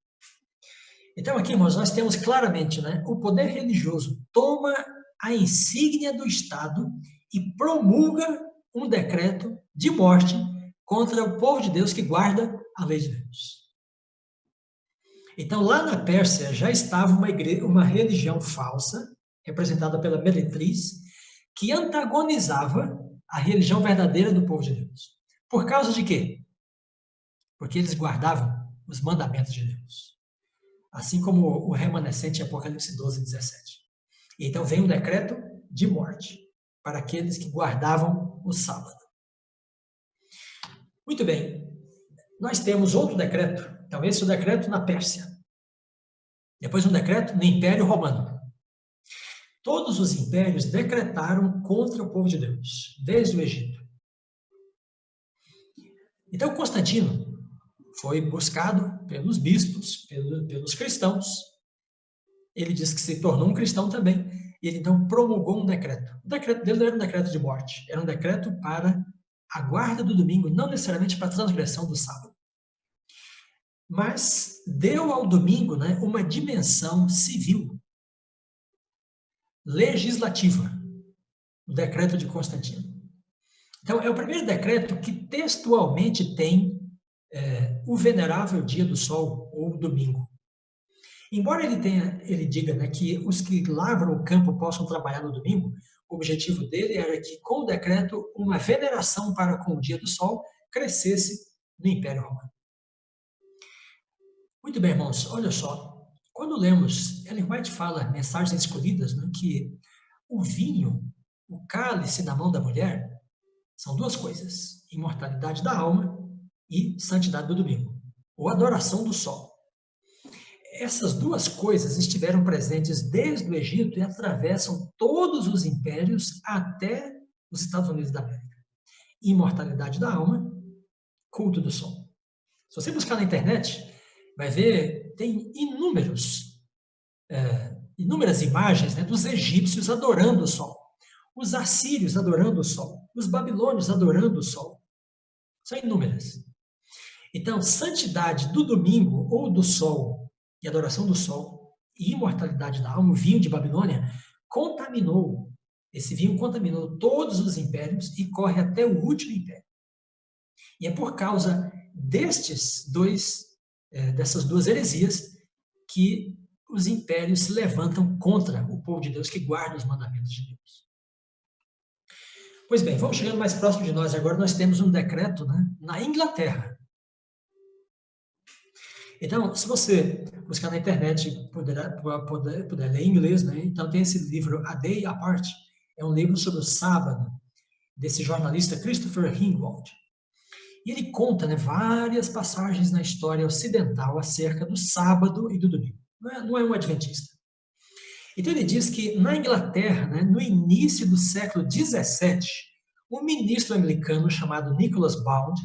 Então, aqui, irmãos, nós temos claramente, né? O poder religioso toma a insígnia do Estado e promulga um decreto de morte contra o povo de Deus que guarda a lei de Deus. Então, lá na Pérsia já estava uma religião falsa, representada pela Meretriz, que antagonizava a religião verdadeira do povo de Deus. Por causa de quê? Porque eles guardavam os mandamentos de Deus. Assim como o remanescente em Apocalipse 12, 17. E então vem um decreto de morte para aqueles que guardavam o sábado. Muito bem. Nós temos outro decreto. Então, esse é o decreto na Pérsia. Depois um decreto no Império Romano. Todos os impérios decretaram contra o povo de Deus, desde o Egito. Então, Constantino, foi buscado pelos bispos, pelos cristãos. Ele diz que se tornou um cristão também. E ele então promulgou um decreto. O decreto dele não era um decreto de morte, era um decreto para a guarda do domingo, não necessariamente para a transgressão do sábado. Mas deu ao domingo, né, uma dimensão civil, legislativa, o decreto de Constantino. Então, é o primeiro decreto que textualmente tem o venerável dia do sol, ou domingo. Embora ele diga, né, que os que lavram o campo possam trabalhar no domingo, o objetivo dele era que, com o decreto, uma veneração para com o dia do sol crescesse no Império Romano. Muito bem, irmãos, olha só. Quando lemos, Ellen White fala, Mensagens Escolhidas, né, que o vinho, o cálice na mão da mulher, são duas coisas: imortalidade da alma e santidade do domingo, ou adoração do sol. Essas duas coisas estiveram presentes desde o Egito e atravessam todos os impérios até os Estados Unidos da América. Imortalidade da alma, culto do sol. Se você buscar na internet, vai ver, tem inúmeras imagens, né, dos egípcios adorando o sol, os assírios adorando o sol, os babilônios adorando o sol. São inúmeras. Então, santidade do domingo ou do sol, e adoração do sol, e imortalidade da alma, o vinho de Babilônia, esse vinho contaminou todos os impérios e corre até o último império. E é por causa dessas duas heresias que os impérios se levantam contra o povo de Deus que guarda os mandamentos de Deus. Pois bem, vamos chegando mais próximo de nós. Agora nós temos um decreto, né, na Inglaterra. Então, se você buscar na internet, puder ler em inglês, né? Então tem esse livro, A Day Apart, é um livro sobre o sábado, desse jornalista Christopher Hingwald. E ele conta, né, várias passagens na história ocidental acerca do sábado e do domingo. Não é um adventista. Então ele diz que na Inglaterra, né, no início do século XVII, um ministro anglicano chamado Nicholas Bound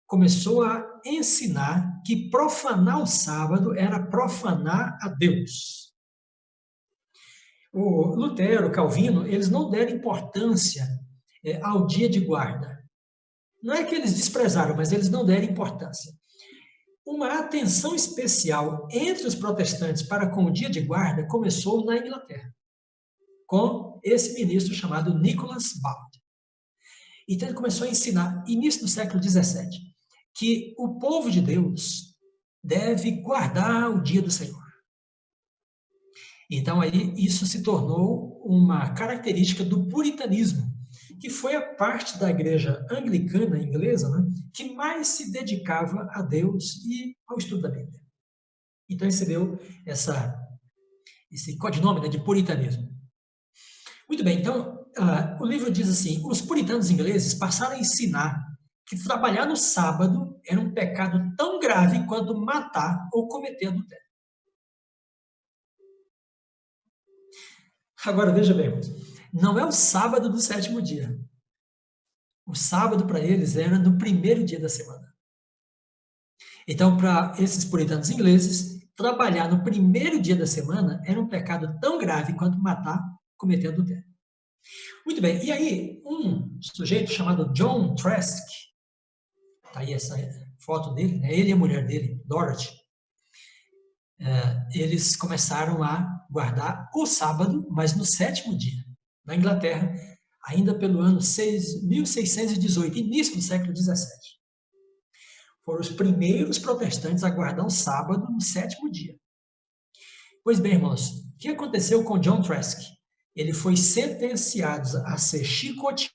começou a ensinar que profanar o sábado era profanar a Deus. O Lutero, Calvino, eles não deram importância ao dia de guarda. Não é que eles desprezaram, mas eles não deram importância. Uma atenção especial entre os protestantes para com o dia de guarda começou na Inglaterra, com esse ministro chamado Nicholas Bound. Então ele começou a ensinar, início do século XVII, que o povo de Deus deve guardar o dia do Senhor. Então aí isso se tornou uma característica do puritanismo, que foi a parte da igreja anglicana inglesa, né, que mais se dedicava a Deus e ao estudo da Bíblia. Então recebeu esse codinome, né, de puritanismo. Muito bem, então o livro diz assim: os puritanos ingleses passaram a ensinar que trabalhar no sábado era um pecado tão grave quanto matar ou cometer adultério. Agora, veja bem, não é o sábado do sétimo dia. O sábado para eles era no primeiro dia da semana. Então, para esses puritanos ingleses, trabalhar no primeiro dia da semana era um pecado tão grave quanto matar, cometer adultério. Muito bem, e aí um sujeito chamado John Trask, está aí essa foto dele, né? Ele e a mulher dele, Dorothy, eles começaram a guardar o sábado, mas no sétimo dia, na Inglaterra, ainda pelo ano 1618, início do século XVII. Foram os primeiros protestantes a guardar o sábado no sétimo dia. Pois bem, irmãos, o que aconteceu com John Trask? Ele foi sentenciado a ser chicoteado,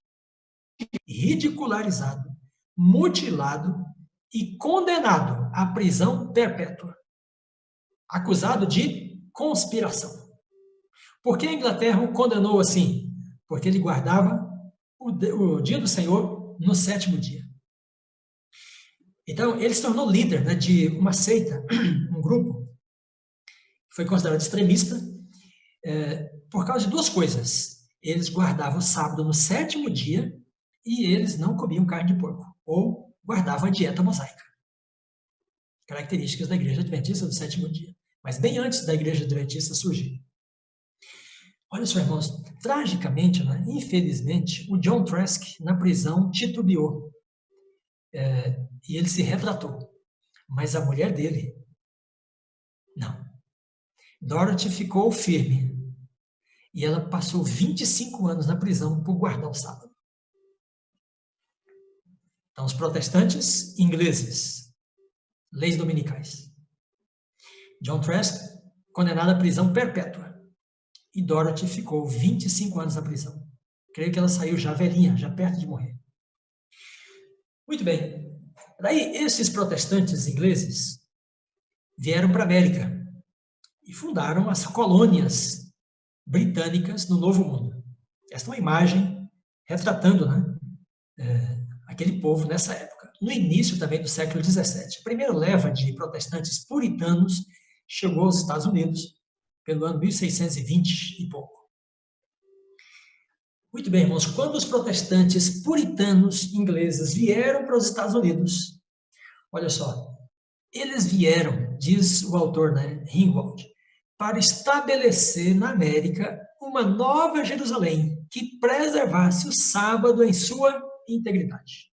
ridicularizado, mutilado e condenado à prisão perpétua, acusado de conspiração. Por que a Inglaterra o condenou assim? Porque ele guardava o dia do Senhor no sétimo dia. Então, ele se tornou líder, né, de uma seita, um grupo, que foi considerado extremista, por causa de duas coisas. Eles guardavam o sábado no sétimo dia e eles não comiam carne de porco, ou guardavam a dieta mosaica. características da Igreja Adventista do Sétimo Dia, mas bem antes da Igreja Adventista surgir. Olha só, irmãos, tragicamente, né, infelizmente, o John Trask, na prisão, titubeou. E ele se retratou. Mas a mulher dele, não. Dorothy ficou firme. E ela passou 25 anos na prisão por guardar o sábado. Então, os protestantes ingleses, leis dominicais. John Trask, condenado à prisão perpétua. E Dorothy ficou 25 anos na prisão. Creio que ela saiu já velhinha, já perto de morrer. Muito bem. Daí, esses protestantes ingleses vieram para a América e fundaram as colônias britânicas no Novo Mundo. Esta é uma imagem retratando, né, aquele povo nessa época. No início também do século XVII. A primeira leva de protestantes puritanos chegou aos Estados Unidos pelo ano 1620 e pouco. Muito bem, irmãos, quando os protestantes puritanos ingleses vieram para os Estados Unidos, olha só, eles vieram, diz o autor, né, Ringwald, para estabelecer na América uma nova Jerusalém que preservasse o sábado em sua integridade.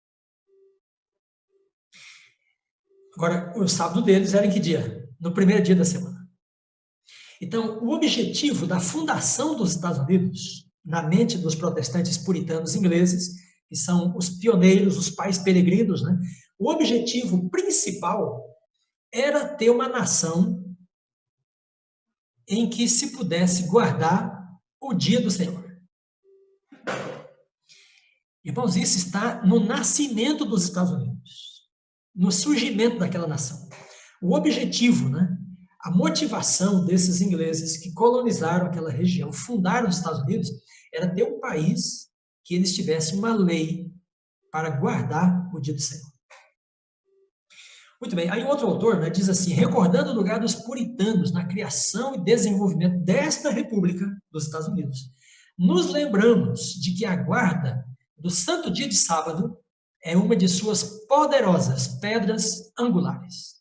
Agora, o sábado deles era em que dia? No primeiro dia da semana. Então, o objetivo da fundação dos Estados Unidos, na mente dos protestantes puritanos ingleses, que são os pioneiros, os pais peregrinos, né? O objetivo principal era ter uma nação em que se pudesse guardar o dia do Senhor. Irmãos, isso está no nascimento dos Estados Unidos, no surgimento daquela nação. O objetivo, né? A motivação desses ingleses que colonizaram aquela região, fundaram os Estados Unidos, era ter um país que eles tivessem uma lei para guardar o dia do Senhor. Muito bem, aí outro autor, né, diz assim, recordando o lugar dos puritanos na criação e desenvolvimento desta República dos Estados Unidos, nos lembramos de que a guarda do santo dia de sábado é uma de suas poderosas pedras angulares.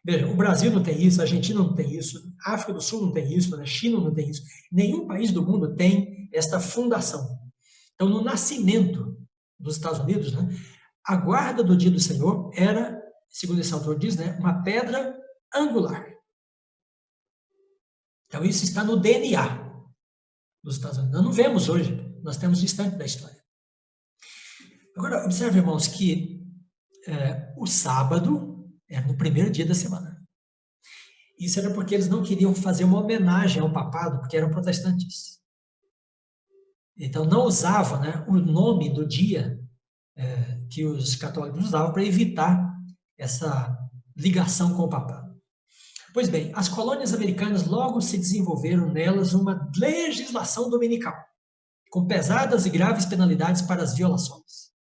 Veja, o Brasil não tem isso, a Argentina não tem isso, a África do Sul não tem isso, a China não tem isso. Nenhum país do mundo tem esta fundação. Então, no nascimento dos Estados Unidos, né, a guarda do dia do Senhor era, segundo esse autor diz, né, uma pedra angular. Então, isso está no DNA dos Estados Unidos. Nós não vemos hoje, nós temos distante da história. Agora, observe, irmãos, que o sábado era no primeiro dia da semana. Isso era porque eles não queriam fazer uma homenagem ao papado, porque eram protestantes. Então, não usavam, né, o nome do dia que os católicos usavam para evitar essa ligação com o papado. Pois bem, as colônias americanas logo se desenvolveram nelas uma legislação dominical, com pesadas e graves penalidades para as violações.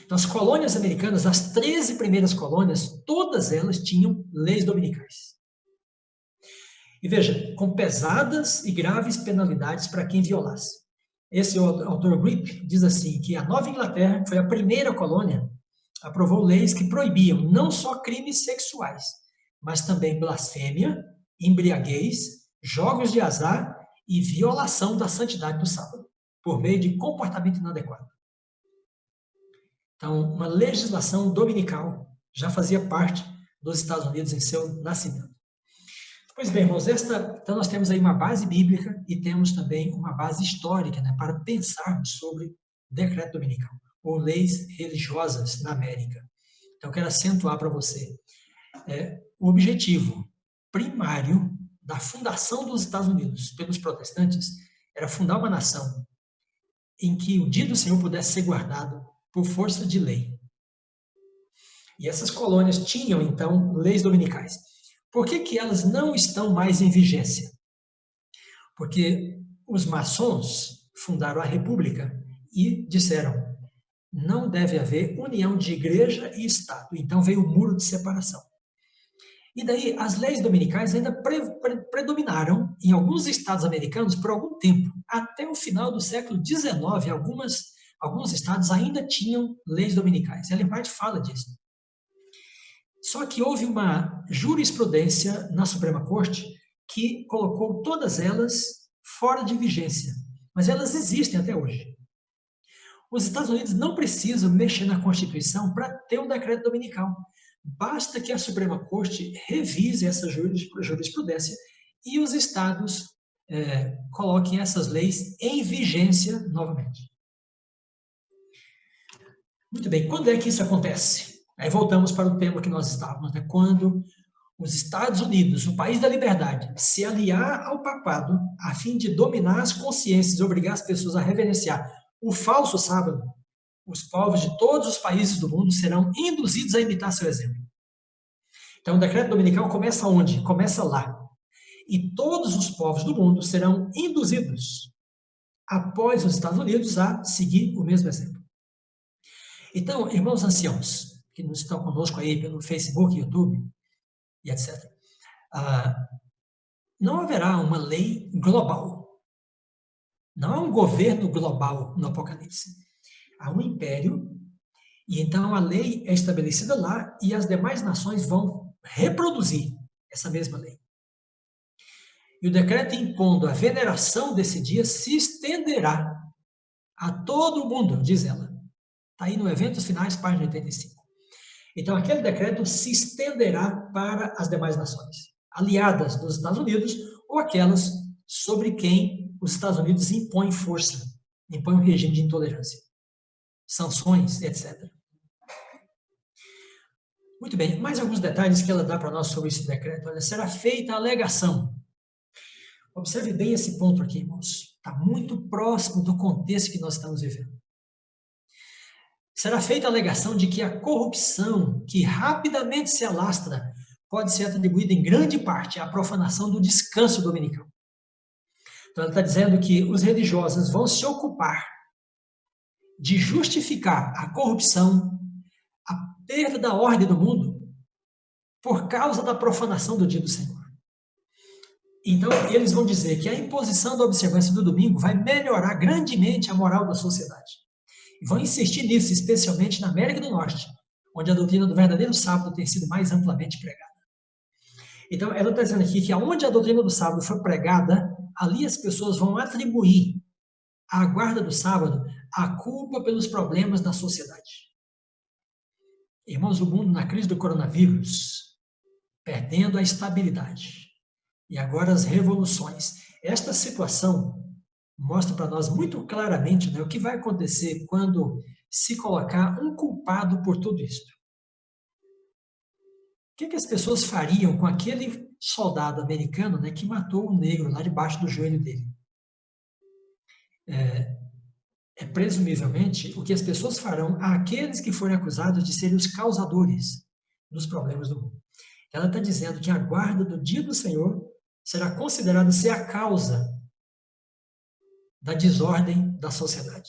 Então, as colônias americanas, as 13 primeiras colônias, todas elas tinham leis dominicais. E veja, com pesadas e graves penalidades para quem violasse. Esse autor Grip diz assim, que a Nova Inglaterra foi a primeira colônia, aprovou leis que proibiam não só crimes sexuais, mas também blasfêmia, embriaguez, jogos de azar e violação da santidade do sábado, por meio de comportamento inadequado. Então, uma legislação dominical já fazia parte dos Estados Unidos em seu nascimento. Pois bem, irmãos, então nós temos aí uma base bíblica e temos também uma base histórica, né, para pensarmos sobre decreto dominical, ou leis religiosas na América. Então, eu quero acentuar para você o objetivo primário da fundação dos Estados Unidos pelos protestantes era fundar uma nação em que o dia do Senhor pudesse ser guardado por força de lei. E essas colônias tinham, então, leis dominicais. Por que elas não estão mais em vigência? Porque os maçons fundaram a República e disseram, não deve haver união de igreja e Estado. Então veio o muro de separação. E daí as leis dominicais ainda predominaram em alguns estados americanos por algum tempo. Até o final do século XIX, alguns estados ainda tinham leis dominicais. Ellen White fala disso. Só que houve uma jurisprudência na Suprema Corte que colocou todas elas fora de vigência, mas elas existem até hoje. Os Estados Unidos não precisam mexer na Constituição para ter um decreto dominical. Basta que a Suprema Corte revise essa jurisprudência e os estados coloquem essas leis em vigência novamente. Muito bem, quando é que isso acontece? Aí voltamos para o tema que nós estávamos, né? Quando os Estados Unidos, o país da liberdade, se aliar ao papado a fim de dominar as consciências e obrigar as pessoas a reverenciar o falso sábado, os povos de todos os países do mundo serão induzidos a imitar seu exemplo. Então, o decreto dominical começa onde? Começa lá. E todos os povos do mundo serão induzidos, após os Estados Unidos, a seguir o mesmo exemplo. Então, irmãos anciãos, que nos estão conosco aí pelo Facebook, YouTube e etc., não haverá uma lei global. Não há um governo global no Apocalipse. Há um império, e então a lei é estabelecida lá e as demais nações vão reproduzir essa mesma lei. E o decreto impondo a veneração desse dia se estenderá a todo o mundo, diz ela. Está aí no Eventos Finais, página 85. Então, aquele decreto se estenderá para as demais nações, aliadas dos Estados Unidos ou aquelas sobre quem os Estados Unidos impõem força, impõem um regime de intolerância, sanções, etc. Muito bem, mais alguns detalhes que ela dá para nós sobre esse decreto. Olha, será feita a alegação. Observe bem esse ponto aqui, irmãos. Está muito próximo do contexto que nós estamos vivendo. Será feita a alegação de que a corrupção que rapidamente se alastra pode ser atribuída em grande parte à profanação do descanso dominical. Então, ela está dizendo que os religiosos vão se ocupar de justificar a corrupção, a perda da ordem do mundo, por causa da profanação do dia do Senhor. Então, eles vão dizer que a imposição da observância do domingo vai melhorar grandemente a moral da sociedade. E vão insistir nisso, especialmente na América do Norte, onde a doutrina do verdadeiro sábado tem sido mais amplamente pregada. Então, ela está dizendo aqui que onde a doutrina do sábado for pregada, ali as pessoas vão atribuir à guarda do sábado a culpa pelos problemas da sociedade. Irmãos, o mundo na crise do coronavírus, perdendo a estabilidade, e agora as revoluções. Esta situação mostra para nós muito claramente, né, o que vai acontecer quando se colocar um culpado por tudo isso. O que as pessoas fariam com aquele soldado americano, né, que matou o negro lá debaixo do joelho dele? Presumivelmente, o que as pessoas farão àqueles que forem acusados de serem os causadores dos problemas do mundo. Ela está dizendo que a guarda do dia do Senhor será considerada ser a causa da desordem da sociedade.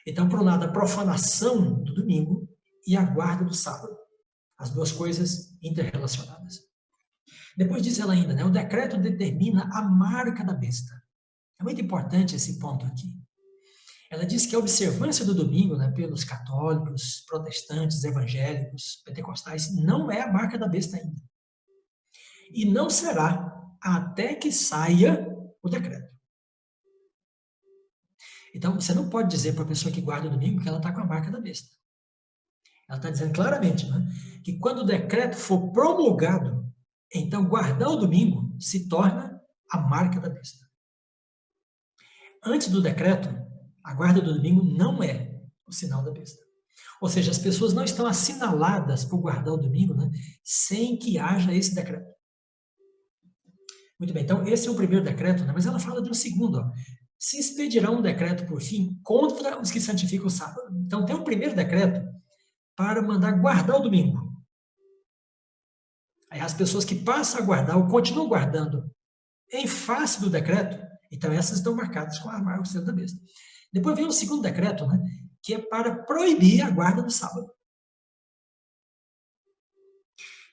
Então, por um lado, a profanação do domingo e a guarda do sábado. As duas coisas interrelacionadas. Depois diz ela ainda, né, o decreto determina a marca da besta. É muito importante esse ponto aqui. Ela diz que a observância do domingo, né, pelos católicos, protestantes, evangélicos, pentecostais, não é a marca da besta ainda. E não será até que saia o decreto. Então, você não pode dizer para a pessoa que guarda o domingo que ela está com a marca da besta. Ela está dizendo claramente, né, que quando o decreto for promulgado, então guardar o domingo se torna a marca da besta. Antes do decreto, a guarda do domingo não é o sinal da besta. Ou seja, as pessoas não estão assinaladas por guardar o domingo, né, sem que haja esse decreto. Muito bem, então esse é o primeiro decreto, né, mas ela fala de um segundo. Ó. Se expedirá um decreto, por fim, contra os que santificam o sábado. Então tem um primeiro decreto para mandar guardar o domingo. Aí as pessoas que passam a guardar ou continuam guardando em face do decreto, então essas estão marcadas com a marca da besta. Depois vem um segundo decreto, né, que é para proibir a guarda do sábado.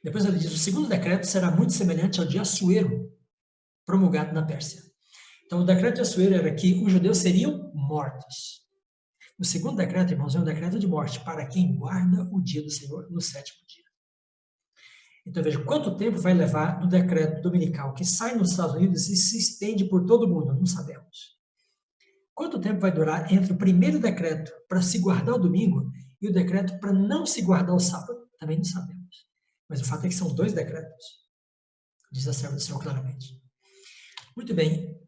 Depois ele diz, o segundo decreto será muito semelhante ao de Assuero, promulgado na Pérsia. Então o decreto de Assuero era que os judeus seriam mortos. O segundo decreto, irmãos, é um decreto de morte para quem guarda o dia do Senhor no sétimo dia. Então, veja, quanto tempo vai levar do decreto dominical que sai nos Estados Unidos e se estende por todo o mundo? Não sabemos. Quanto tempo vai durar entre o primeiro decreto para se guardar o domingo e o decreto para não se guardar o sábado? Também não sabemos. Mas o fato é que são 2 decretos, diz a serva do Senhor claramente. Muito bem.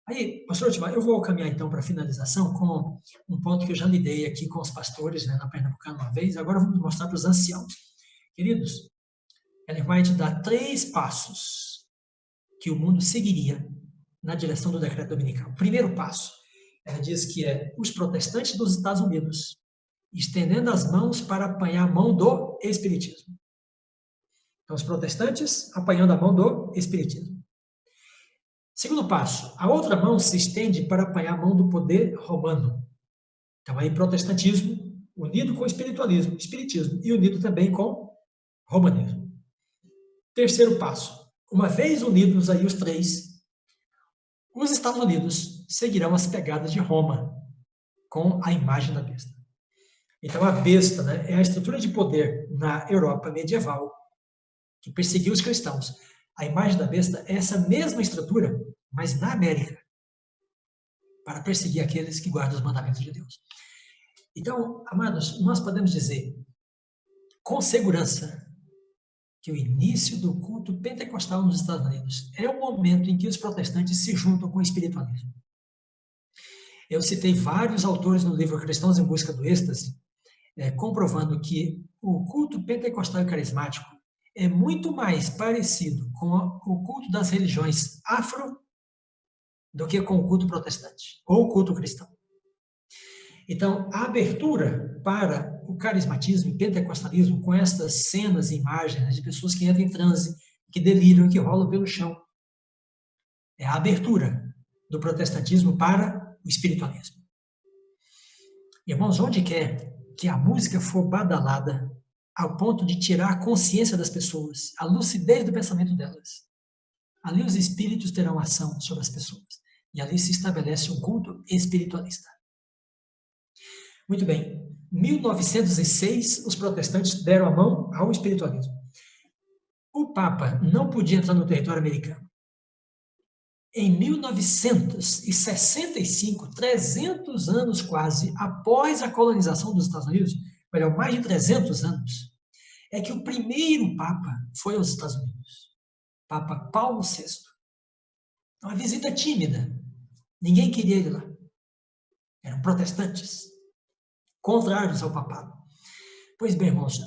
Aí, pastor Otimar, eu vou caminhar então para a finalização com um ponto que eu já lidei aqui com os pastores, né, na Pernambucana uma vez, agora vamos mostrar para os anciãos. Queridos, Ellen White dá 3 passos que o mundo seguiria na direção do decreto dominical. Primeiro passo, ela diz que é os protestantes dos Estados Unidos estendendo as mãos para apanhar a mão do espiritismo. Então, os protestantes apanhando a mão do espiritismo. Segundo passo, a outra mão se estende para apanhar a mão do poder romano. Então, aí protestantismo unido com o espiritualismo, espiritismo, e unido também com romanismo. Terceiro passo, uma vez unidos aí os 3, os Estados Unidos seguirão as pegadas de Roma com a imagem da besta. Então, a besta, né, é a estrutura de poder na Europa medieval que perseguiu os cristãos. A imagem da besta é essa mesma estrutura, mas na América, para perseguir aqueles que guardam os mandamentos de Deus. Então, amados, nós podemos dizer com segurança que o início do culto pentecostal nos Estados Unidos é o momento em que os protestantes se juntam com o espiritualismo. Eu citei vários autores no livro Cristãos em Busca do Êxtase, comprovando que o culto pentecostal e carismático é muito mais parecido com o culto das religiões afro do que com o culto protestante ou o culto cristão. Então, a abertura para o carismatismo e pentecostalismo com estas cenas e imagens de pessoas que entram em transe, que deliram, que rolam pelo chão, é a abertura do protestantismo para o espiritualismo. Irmãos, onde quer que a música for badalada ao ponto de tirar a consciência das pessoas, a lucidez do pensamento delas, ali os espíritos terão ação sobre as pessoas. E ali se estabelece um culto espiritualista. Muito bem. 1906, os protestantes deram a mão ao espiritualismo. O Papa não podia entrar no território americano. Em 1965, 300 anos quase após a colonização dos Estados Unidos, melhor, mais de 300 anos, é que o primeiro Papa foi aos Estados Unidos. Papa Paulo VI. Uma visita tímida. Ninguém queria ir lá. Eram protestantes, contrários ao papado. Pois bem, irmãos,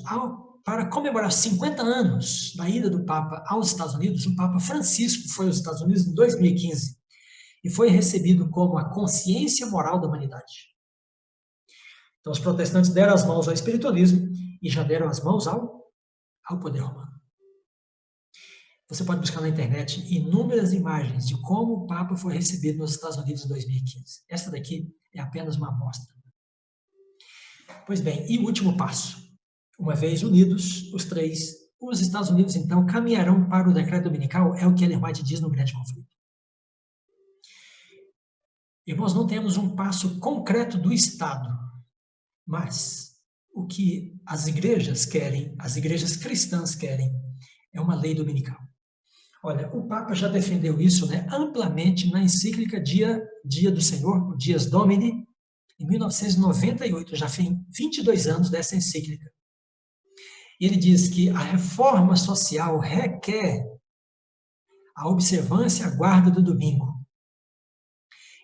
para comemorar 50 anos da ida do Papa aos Estados Unidos, o Papa Francisco foi aos Estados Unidos em 2015 e foi recebido como a consciência moral da humanidade. Então, os protestantes deram as mãos ao espiritualismo e já deram as mãos ao poder romano. Você pode buscar na internet inúmeras imagens de como o Papa foi recebido nos Estados Unidos em 2015. Essa daqui é apenas uma amostra. Pois bem, e o último passo. Uma vez unidos, os 3, os Estados Unidos, então, caminharão para o decreto dominical, é o que Ellen White diz no Grande Conflito. Irmãos, não temos um passo concreto do Estado, mas o que as igrejas querem, as igrejas cristãs querem, é uma lei dominical. Olha, o Papa já defendeu isso, né, amplamente na encíclica Dia do Senhor, o Dies Domini, em 1998, já fez 22 anos dessa encíclica. E ele diz que a reforma social requer a observância e a guarda do domingo.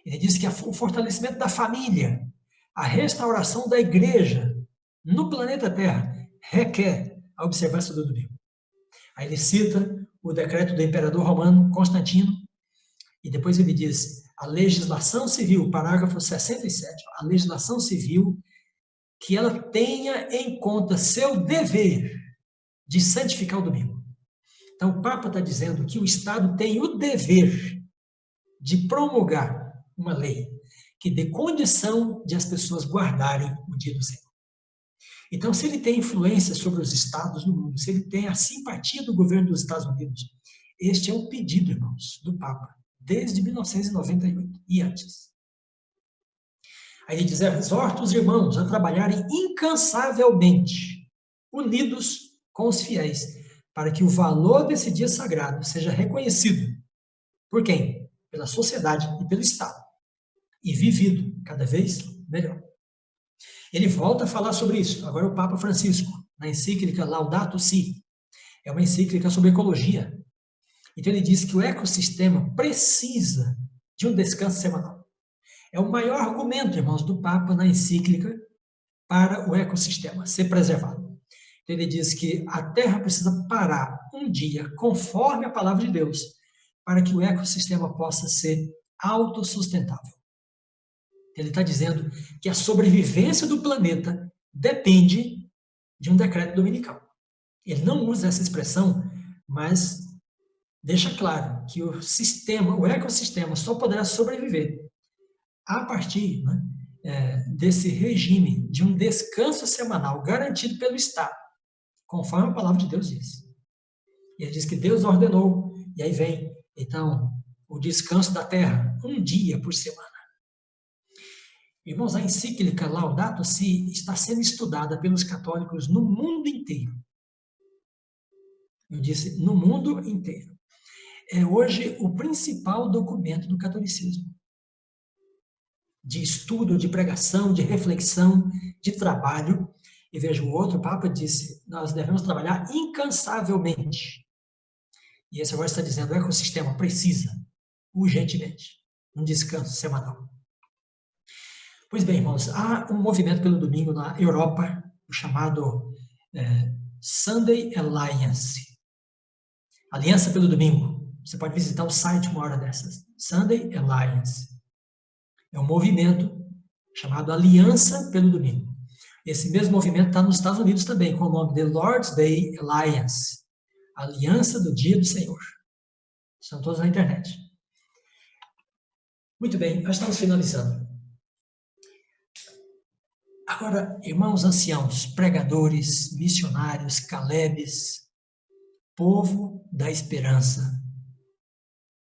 Ele diz que o fortalecimento da família, a restauração da igreja no planeta Terra requer a observância do domingo. Aí ele cita o decreto do imperador romano Constantino, e depois ele diz: a legislação civil, parágrafo 67, a legislação civil, que ela tenha em conta seu dever de santificar o domingo. Então, o Papa está dizendo que o Estado tem o dever de promulgar uma lei que dê condição de as pessoas guardarem o dia do Senhor. Então, se ele tem influência sobre os estados do mundo, se ele tem a simpatia do governo dos Estados Unidos, este é um pedido, irmãos, do Papa, desde 1998 e antes. Aí ele diz: exorta os irmãos a trabalharem incansavelmente, unidos com os fiéis, para que o valor desse dia sagrado seja reconhecido. Por quem? Pela sociedade e pelo Estado. E vivido cada vez melhor. Ele volta a falar sobre isso. Agora o Papa Francisco, na encíclica Laudato Si. É uma encíclica sobre ecologia. Então ele diz que o ecossistema precisa de um descanso semanal. É o maior argumento, irmãos, do Papa na encíclica para o ecossistema ser preservado. Então ele diz que a Terra precisa parar um dia, conforme a palavra de Deus, para que o ecossistema possa ser autossustentável. Ele está dizendo que a sobrevivência do planeta depende de um decreto dominical. Ele não usa essa expressão, mas deixa claro que o sistema, o ecossistema só poderá sobreviver a partir desse regime de um descanso semanal garantido pelo Estado, conforme a palavra de Deus diz. E ele diz que Deus ordenou, e aí vem, então, o descanso da terra, um dia por semana. Irmãos, a encíclica Laudato Si está sendo estudada pelos católicos no mundo inteiro. Eu disse, no mundo inteiro. É hoje o principal documento do catolicismo. De estudo, de pregação, de reflexão, de trabalho. E veja, o outro Papa disse, nós devemos trabalhar incansavelmente. E esse agora está dizendo, o ecossistema precisa, urgentemente, um descanso semanal. Pois bem, irmãos, há um movimento pelo domingo na Europa, o chamado Sunday Alliance. Aliança pelo domingo. Você pode visitar o site uma hora dessas. Sunday Alliance. É um movimento chamado Aliança pelo domingo. Esse mesmo movimento está nos Estados Unidos também, com o nome de Lord's Day Alliance. Aliança do Dia do Senhor. Estão todos na internet. Muito bem, nós estamos finalizando. Agora, irmãos anciãos, pregadores, missionários, calebes, povo da esperança,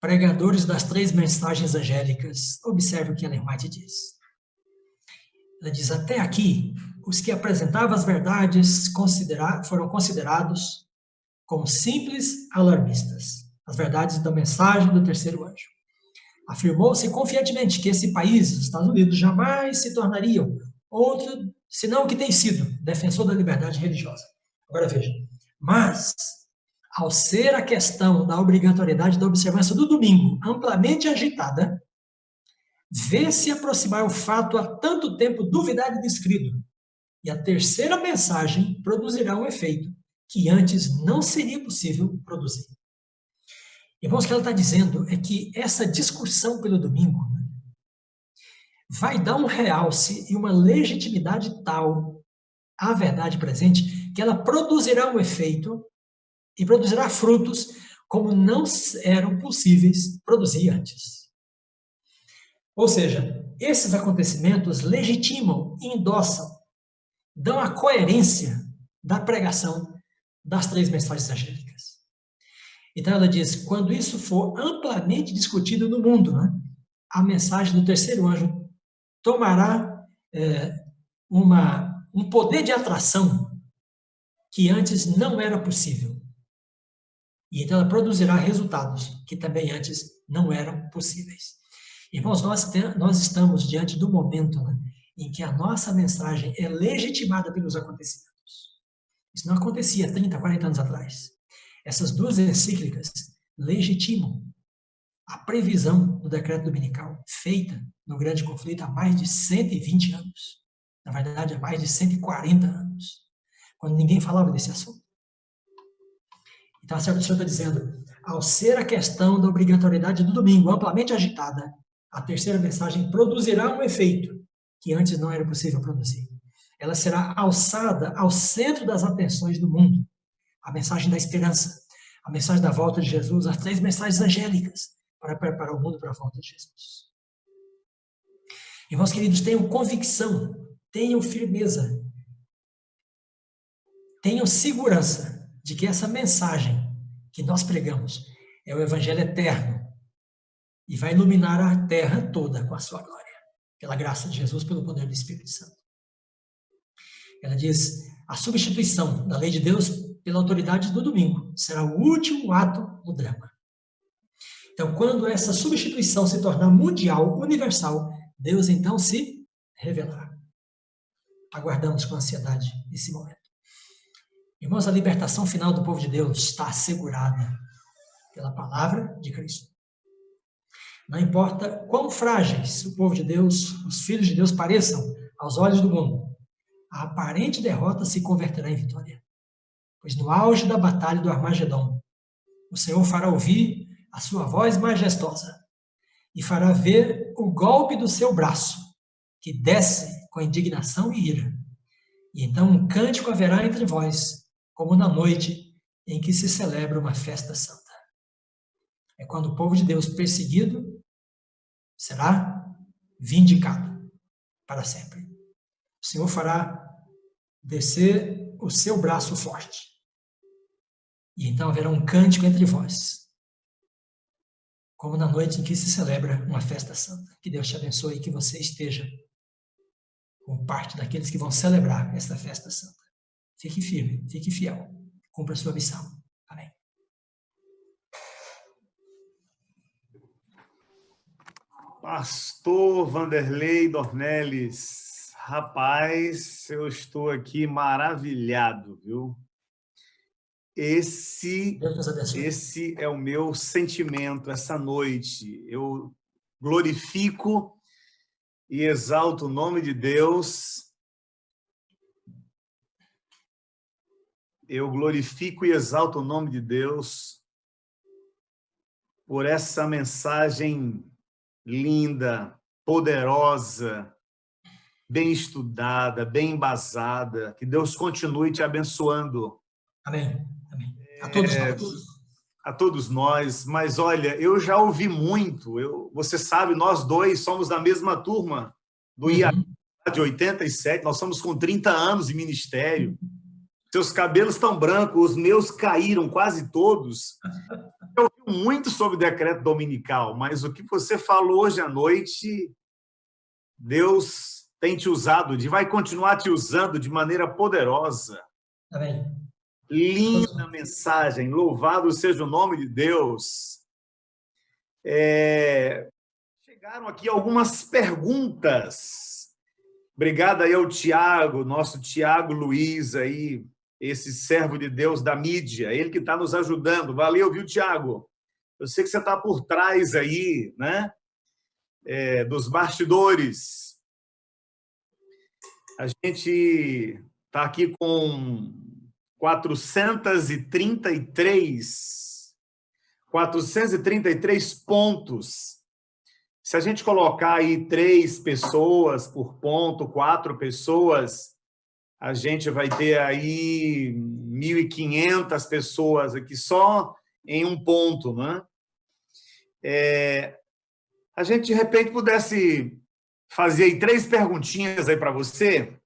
pregadores das 3 mensagens angélicas, observe o que Ellen White diz. Ela diz, até aqui, os que apresentavam as verdades foram considerados como simples alarmistas, as verdades da mensagem do terceiro anjo. Afirmou-se confiantemente que esse país, os Estados Unidos, jamais se tornariam outro, senão o que tem sido, defensor da liberdade religiosa. Agora veja, mas, ao ser a questão da obrigatoriedade da observância do domingo amplamente agitada, vê-se aproximar o fato há tanto tempo duvidado e descrido, e a terceira mensagem produzirá um efeito que antes não seria possível produzir. Irmãos, o que ela está dizendo é que essa discussão pelo domingo vai dar um realce e uma legitimidade tal à verdade presente que ela produzirá um efeito e produzirá frutos como não eram possíveis produzir antes. Ou seja, esses acontecimentos legitimam, endossam, dão a coerência da pregação das 3 mensagens angélicas. Então ela diz, quando isso for amplamente discutido no mundo, a mensagem do terceiro anjo tomará um poder de atração que antes não era possível. E então ela produzirá resultados que também antes não eram possíveis. Irmãos, nós estamos diante do momento em que a nossa mensagem é legitimada pelos acontecimentos. Isso não acontecia 30, 40 anos atrás. Essas 2 encíclicas legitimam a previsão do decreto dominical feita no grande conflito há mais de 120 anos. Na verdade, há mais de 140 anos, quando ninguém falava desse assunto. Então, a senhora está dizendo, ao ser a questão da obrigatoriedade do domingo amplamente agitada, a terceira mensagem produzirá um efeito que antes não era possível produzir. Ela será alçada ao centro das atenções do mundo. A mensagem da esperança, a mensagem da volta de Jesus, as 3 mensagens angélicas para preparar o mundo para a volta de Jesus. Irmãos queridos, tenham convicção, tenham firmeza, tenham segurança de que essa mensagem que nós pregamos é o Evangelho eterno e vai iluminar a terra toda com a sua glória, pela graça de Jesus, pelo poder do Espírito Santo. Ela diz, a substituição da lei de Deus pela autoridade do domingo. Será o último ato no drama. Então, quando essa substituição se tornar mundial, universal, Deus então se revelará. Aguardamos com ansiedade esse momento. Irmãos, a libertação final do povo de Deus está assegurada pela palavra de Cristo. Não importa quão frágeis o povo de Deus, os filhos de Deus pareçam aos olhos do mundo, a aparente derrota se converterá em vitória. Pois no auge da batalha do Armagedon, o Senhor fará ouvir a sua voz majestosa e fará ver o golpe do seu braço, que desce com indignação e ira. E então um cântico haverá entre vós, como na noite em que se celebra uma festa santa. É quando o povo de Deus perseguido será vindicado para sempre. O Senhor fará descer o seu braço forte. E então haverá um cântico entre vós, como na noite em que se celebra uma festa santa. Que Deus te abençoe e que você esteja como parte daqueles que vão celebrar esta festa santa. Fique firme, fique fiel, cumpra a sua missão. Amém. Pastor Vanderlei Dornelles, rapaz, eu estou aqui maravilhado, viu? Esse é o meu sentimento essa noite. Eu glorifico e exalto o nome de Deus. Eu glorifico e exalto o nome de Deus por essa mensagem linda, poderosa, bem estudada, bem embasada. Que Deus continue te abençoando. Amém. Amém. A todos nós. A todos nós. Mas, olha, eu já ouvi muito. Você sabe, nós dois somos da mesma turma do IAD de 87. Nós somos com 30 anos de ministério. Seus cabelos estão brancos, os meus caíram quase todos. Eu ouvi muito sobre o decreto dominical, mas o que você falou hoje à noite, Deus tem te usado, vai continuar te usando de maneira poderosa. Amém. Linda mensagem, louvado seja o nome de Deus. Chegaram aqui algumas perguntas. Obrigado aí ao Tiago, nosso Tiago Luiz aí, esse servo de Deus da mídia, ele que está nos ajudando. Valeu, viu, Tiago? Eu sei que você está por trás aí, né? Dos bastidores. A gente está aqui com 433 pontos. Se a gente colocar aí 3 pessoas por ponto, 4 pessoas, a gente vai ter aí 1.500 pessoas aqui só em um ponto, né? A gente, de repente, pudesse fazer aí 3 perguntinhas aí para você.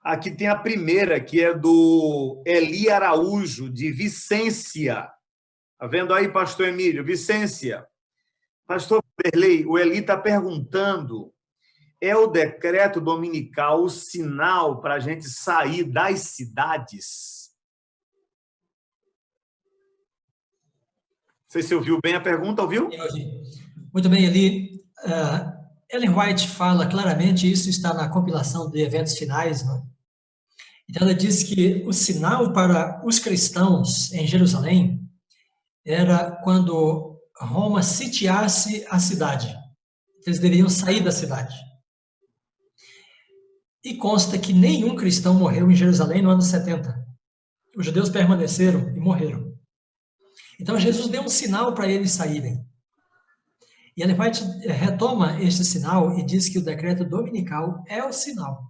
Aqui tem a primeira, que é do Eli Araújo, de Vicência. Está vendo aí, pastor Emílio? Vicência. Pastor Vanderlei, o Eli está perguntando, é o decreto dominical o sinal para a gente sair das cidades? Não sei se ouviu bem a pergunta, ouviu? Muito bem, Eli. Ellen White fala claramente, isso está na compilação de eventos finais, né? Então, ela diz que o sinal para os cristãos em Jerusalém era quando Roma sitiasse a cidade. Eles deveriam sair da cidade. E consta que nenhum cristão morreu em Jerusalém no ano 70. Os judeus permaneceram e morreram. Então, Jesus deu um sinal para eles saírem. E Ellen White retoma este sinal e diz que o decreto dominical é o sinal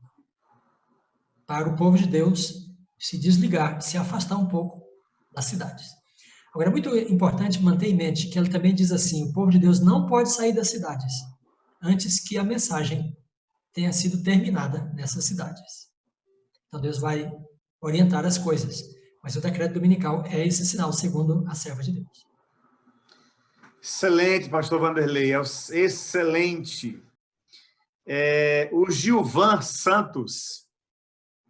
para o povo de Deus se desligar, se afastar um pouco das cidades. Agora, é muito importante manter em mente que ela também diz assim, o povo de Deus não pode sair das cidades antes que a mensagem tenha sido terminada nessas cidades. Então, Deus vai orientar as coisas, mas o decreto dominical é esse sinal, segundo a serva de Deus. Excelente, pastor Vanderlei, excelente. O Gilvan Santos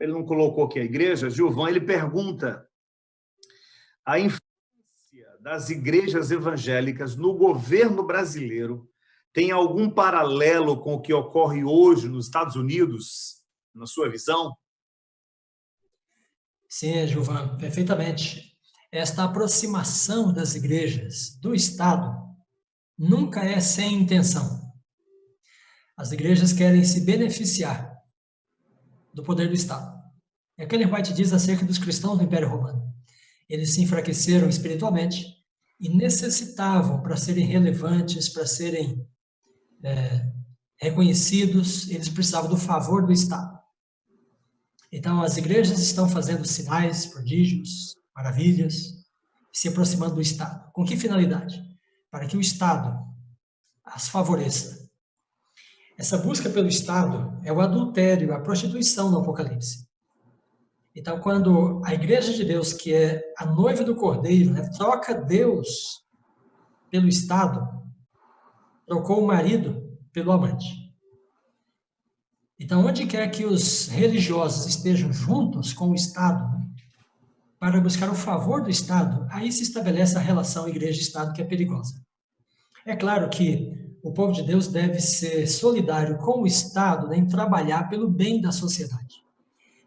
ele não colocou aqui a igreja, Gilvan, ele pergunta: a influência das igrejas evangélicas no governo brasileiro tem algum paralelo com o que ocorre hoje nos Estados Unidos, na sua visão? Sim, Gilvan, perfeitamente. Esta aproximação das igrejas do Estado nunca é sem intenção. As igrejas querem se beneficiar do poder do Estado. É o que Ellen White diz acerca dos cristãos do Império Romano. Eles se enfraqueceram espiritualmente e necessitavam, para serem relevantes, para serem reconhecidos, eles precisavam do favor do Estado. Então, as igrejas estão fazendo sinais, prodígios, maravilhas, se aproximando do Estado. Com que finalidade? Para que o Estado as favoreça. Essa busca pelo Estado é o adultério, a prostituição no Apocalipse. Então, quando a igreja de Deus, que é a noiva do Cordeiro, troca Deus pelo Estado, trocou o marido pelo amante. Então, onde quer que os religiosos estejam juntos com o Estado, para buscar o favor do Estado, aí se estabelece a relação igreja-Estado, que é perigosa. É claro que o povo de Deus deve ser solidário com o Estado, em trabalhar pelo bem da sociedade.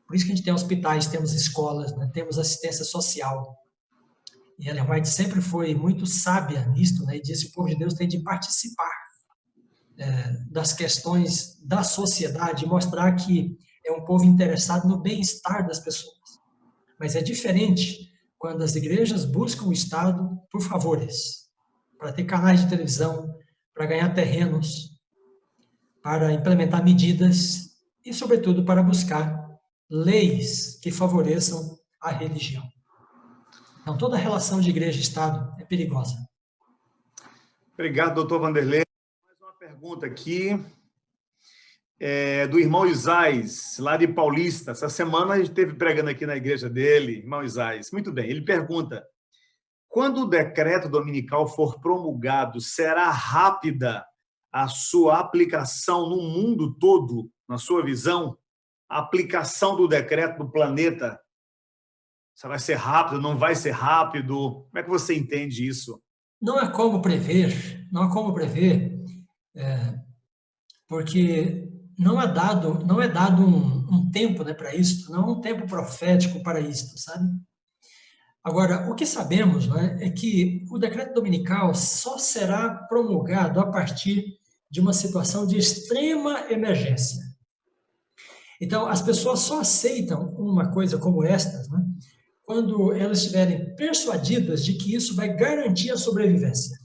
Por isso que a gente tem hospitais, temos escolas, temos assistência social. E Ellen White sempre foi muito sábia nisto, e disse que o povo de Deus tem de participar das questões da sociedade, mostrar que é um povo interessado no bem-estar das pessoas. Mas é diferente quando as igrejas buscam o Estado por favores, para ter canais de televisão, para ganhar terrenos, para implementar medidas e, sobretudo, para buscar leis que favoreçam a religião. Então, toda relação de igreja e Estado é perigosa. Obrigado, doutor Vanderlei. Mais uma pergunta aqui, do irmão Isais, lá de Paulista. Essa semana a gente esteve pregando aqui na igreja dele, irmão Isais. Muito bem, ele pergunta: quando o decreto dominical for promulgado, será rápida a sua aplicação no mundo todo, na sua visão? A aplicação do decreto no planeta, se vai ser rápido, não vai ser rápido? Como é que você entende isso? Não há como prever, porque não é dado um tempo para isso, não é um tempo profético para isso, sabe? Agora, o que sabemos é que o decreto dominical só será promulgado a partir de uma situação de extrema emergência. Então, as pessoas só aceitam uma coisa como esta, quando elas estiverem persuadidas de que isso vai garantir a sobrevivência.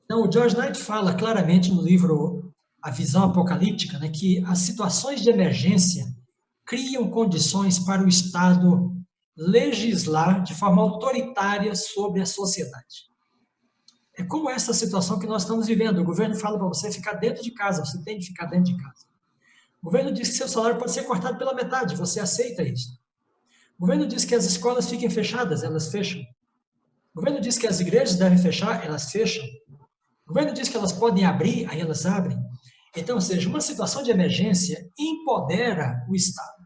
Então, o George Knight fala claramente no livro A Visão Apocalíptica, que as situações de emergência criam condições para o Estado legislar de forma autoritária sobre a sociedade. É como essa situação que nós estamos vivendo. O governo fala para você ficar dentro de casa, você tem de ficar dentro de casa. O governo diz que seu salário pode ser cortado pela metade, você aceita isso. O governo diz que as escolas fiquem fechadas, elas fecham. O governo diz que as igrejas devem fechar, elas fecham. O governo diz que elas podem abrir, aí elas abrem. Então, ou seja, uma situação de emergência empodera o Estado.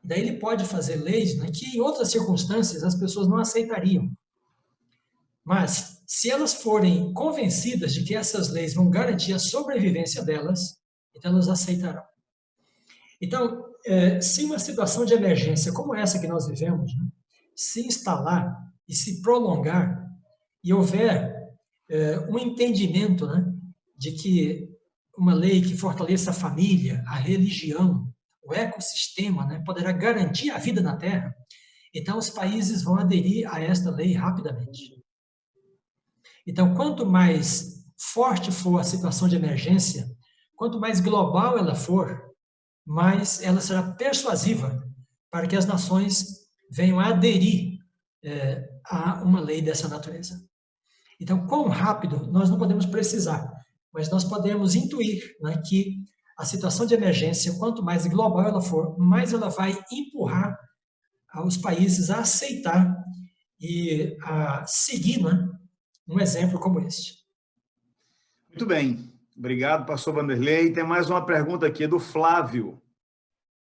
Daí ele pode fazer leis que em outras circunstâncias as pessoas não aceitariam. Mas, se elas forem convencidas de que essas leis vão garantir a sobrevivência delas, então elas aceitarão. Então, se uma situação de emergência como essa que nós vivemos, se instalar e se prolongar, e houver um entendimento de que uma lei que fortaleça a família, a religião, o ecossistema, poderá garantir a vida na Terra, então os países vão aderir a esta lei rapidamente. Então, quanto mais forte for a situação de emergência, quanto mais global ela for, mais ela será persuasiva para que as nações venham a aderir a uma lei dessa natureza. Então, quão rápido nós não podemos precisar, mas nós podemos intuir que a situação de emergência, quanto mais global ela for, mais ela vai empurrar os países a aceitar e a seguir um exemplo como este. Muito bem. Obrigado, pastor Vanderlei. Tem mais uma pergunta aqui do Flávio.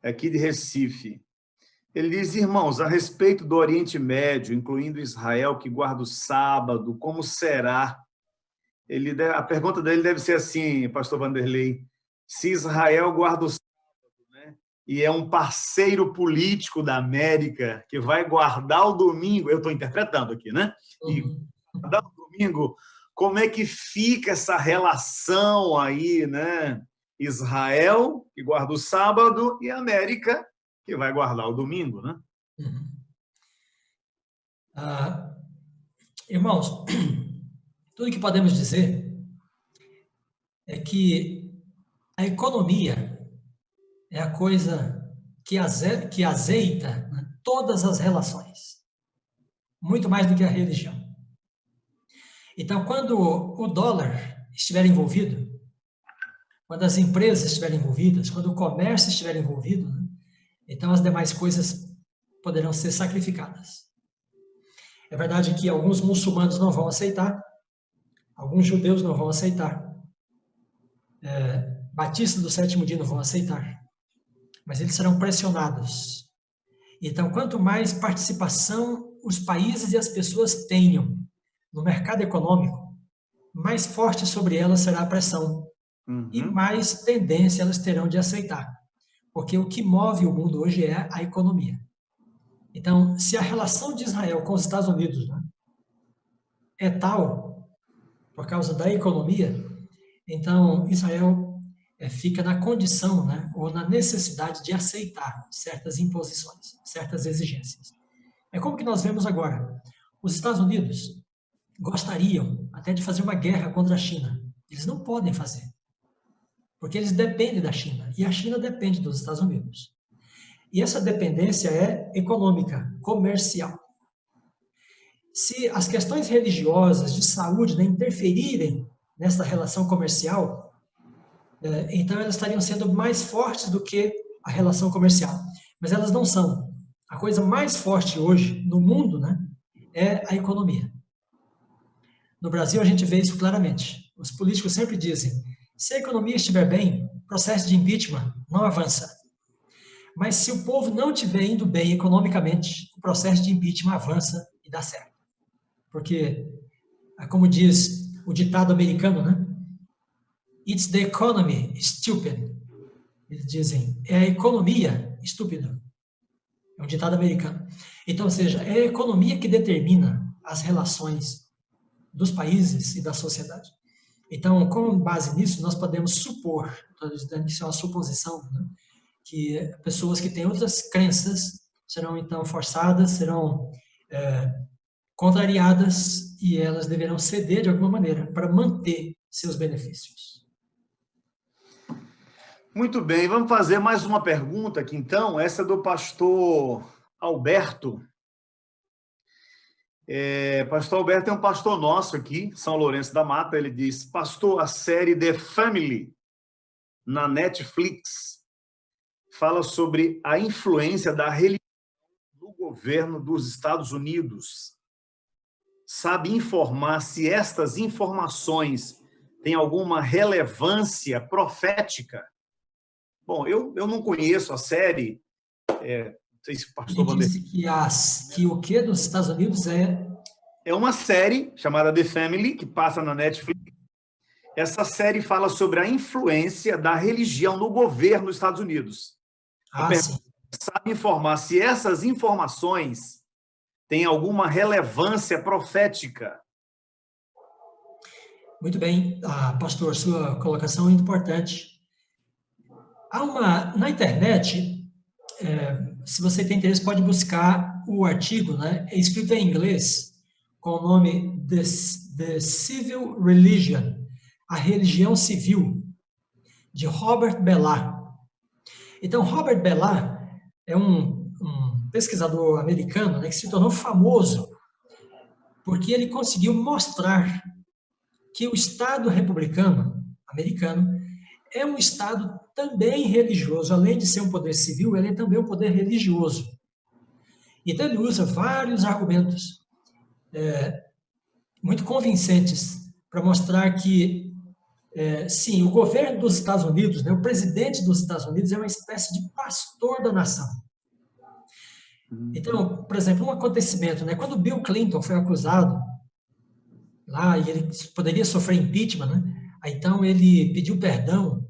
aqui de Recife. Ele diz: irmãos, a respeito do Oriente Médio, incluindo Israel, que guarda o sábado, como será? A pergunta dele deve ser assim, pastor Vanderlei: se Israel guarda o sábado, né, e é um parceiro político da América que vai guardar o domingo, eu estou interpretando aqui, né? E guardar o domingo, como é que fica essa relação aí, né? Israel, que guarda o sábado, e América, que vai guardar o domingo, né? Irmãos, tudo que podemos dizer é que a economia é a coisa que azeita, né, todas as relações, muito mais do que a religião. Então, quando o dólar estiver envolvido, quando as empresas estiverem envolvidas, quando o comércio estiver envolvido, né, então as demais coisas poderão ser sacrificadas. É verdade que alguns muçulmanos não vão aceitar, alguns judeus não vão aceitar, batistas do sétimo dia não vão aceitar, mas eles serão pressionados. Então, quanto mais participação os países e as pessoas tenham no mercado econômico, mais forte sobre elas será a pressão e mais tendência elas terão de aceitar. Porque o que move o mundo hoje é a economia. Então, se a relação de Israel com os Estados Unidos, né, é tal, por causa da economia, então Israel fica na condição, né, ou na necessidade de aceitar certas imposições, certas exigências. É como que nós vemos agora. Os Estados Unidos gostariam até de fazer uma guerra contra a China. Eles não podem fazer, porque eles dependem da China, e a China depende dos Estados Unidos. E essa dependência é econômica, comercial. Se as questões religiosas, de saúde, né, interferirem nessa relação comercial, então elas estariam sendo mais fortes do que a relação comercial. Mas elas não são. A coisa mais forte hoje no mundo, né, é a economia. No Brasil a gente vê isso claramente. Os políticos sempre dizem: se a economia estiver bem, o processo de impeachment não avança. Mas se o povo não estiver indo bem economicamente, o processo de impeachment avança e dá certo. Porque, como diz o ditado americano, né? It's the economy, stupid. Eles dizem, é a economia estúpida. É um ditado americano. Então, ou seja, é a economia que determina as relações dos países e da sociedade. Então, com base nisso, nós podemos supor, estou dizendo que isso é uma suposição, né, que pessoas que têm outras crenças serão, então, forçadas, serão contrariadas e elas deverão ceder de alguma maneira para manter seus benefícios. Muito bem, vamos fazer mais uma pergunta aqui, então. Essa é do pastor Alberto. Pastor Alberto é um pastor nosso aqui, São Lourenço da Mata. Ele diz: pastor, a série The Family na Netflix fala sobre a influência da religião no governo dos Estados Unidos. Sabe informar se estas informações têm alguma relevância profética? Bom, eu não conheço a série. Não sei se o pastor Ele disse que o que dos Estados Unidos é uma série chamada The Family, que passa na Netflix. Essa série fala sobre a influência da religião no governo dos Estados Unidos. sim. Sabe informar se essas informações têm alguma relevância profética? Muito bem, pastor, sua colocação é importante. Na internet, se você tem interesse, pode buscar o artigo, né? É escrito em inglês, com o nome The Civil Religion, a religião civil, de Robert Bellah. Então, Robert Bellah é um pesquisador americano, né, que se tornou famoso porque ele conseguiu mostrar que o Estado republicano americano é um Estado também religioso. Além de ser um poder civil, ele é também um poder religioso. Então, ele usa vários argumentos muito convincentes para mostrar que Sim, o governo dos Estados Unidos, né, o presidente dos Estados Unidos é uma espécie de pastor da nação. Então, por exemplo, um acontecimento, né, quando Bill Clinton foi acusado lá, e ele poderia sofrer impeachment, né, aí, então ele pediu perdão,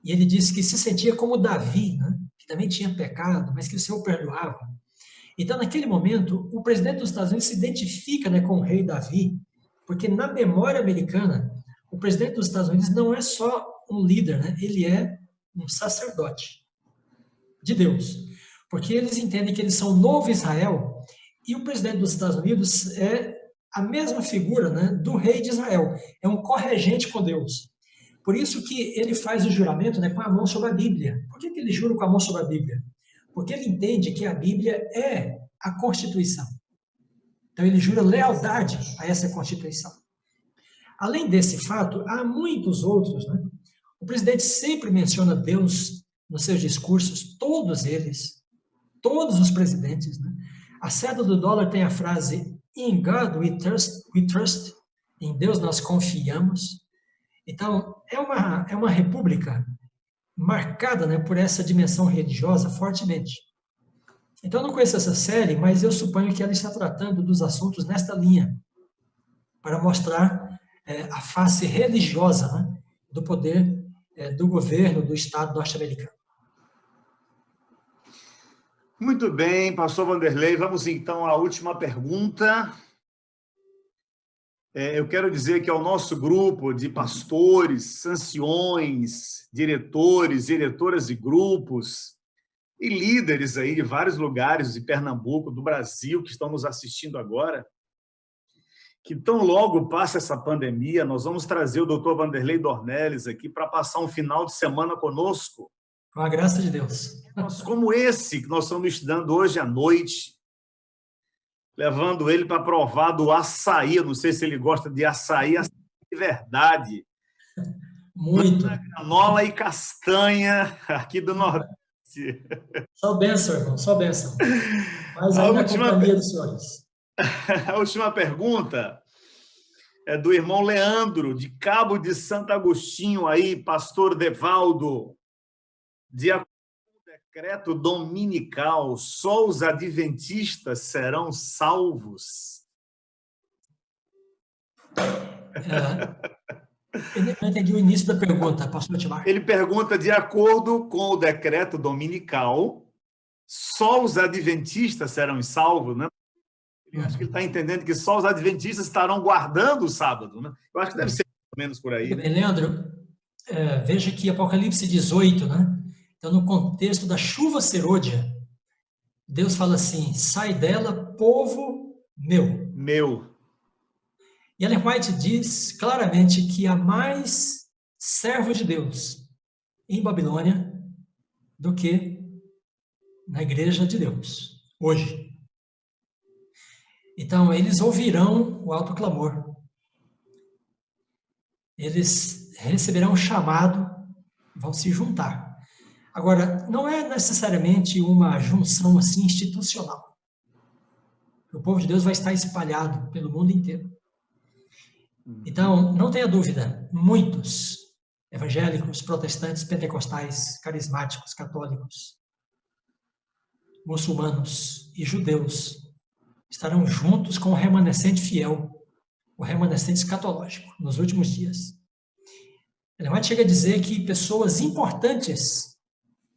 e ele disse que se sentia como Davi, né, que também tinha pecado, mas que o Senhor perdoava. Então, naquele momento, o presidente dos Estados Unidos se identifica, né, com o rei Davi, porque na memória americana, o presidente dos Estados Unidos não é só um líder, né? Ele é um sacerdote de Deus. Porque eles entendem que eles são o novo Israel, e o presidente dos Estados Unidos é a mesma figura, né, do rei de Israel. É um corregente com Deus. Por isso que ele faz o juramento, né, com a mão sobre a Bíblia. Por que ele jura com a mão sobre a Bíblia? Porque ele entende que a Bíblia é a Constituição. Então ele jura lealdade a essa Constituição. Além desse fato, há muitos outros, né? O presidente sempre menciona Deus nos seus discursos, todos eles, todos os presidentes, né? A cédula do dólar tem a frase "In God we trust", em Deus nós confiamos. Então, é uma república marcada, né, por essa dimensão religiosa fortemente. Então, eu não conheço essa série, mas eu suponho que ela está tratando dos assuntos nesta linha, para mostrar a face religiosa, né, do poder do governo do Estado norte-americano. Muito bem, pastor Vanderlei. Vamos então à última pergunta. Eu quero dizer que ao nosso grupo de pastores, anciões, diretores, diretoras de grupos e líderes aí de vários lugares de Pernambuco, do Brasil, que estão nos assistindo agora, que tão logo passa essa pandemia, nós vamos trazer o Dr. Vanderlei Dornelles aqui para passar um final de semana conosco. Com a graça de Deus. Como esse que nós estamos estudando hoje à noite, levando ele para provar do açaí. Eu não sei se ele gosta de açaí de verdade. Muito. Granola e castanha aqui do Nordeste. Só bênção, irmão, só bênção. Mas aí na companhia dos senhores. A última pergunta é do irmão Leandro, de Cabo de Santo Agostinho, aí, pastor Devaldo. De acordo com o decreto dominical, só os adventistas serão salvos? Eu não entendi o início da pergunta, pastor Timar. Ele pergunta, de acordo com o decreto dominical, só os adventistas serão salvos, né? Eu acho que ele está entendendo que só os adventistas estarão guardando o sábado, né? Eu acho que deve ser mais ou menos por aí. Muito bem, Leandro, veja que Apocalipse 18, né? Então, no contexto da chuva serôdia, Deus fala assim: sai dela, povo meu. Meu. E Ellen White diz claramente que há mais servos de Deus em Babilônia do que na igreja de Deus, hoje. Então, eles ouvirão o alto clamor. Eles receberão um chamado, vão se juntar. Agora, não é necessariamente uma junção assim institucional. O povo de Deus vai estar espalhado pelo mundo inteiro. Então, não tenha dúvida, muitos evangélicos, protestantes, pentecostais, carismáticos, católicos, muçulmanos e judeus estarão juntos com o remanescente fiel, o remanescente escatológico, nos últimos dias. Ellen White chega a dizer que pessoas importantes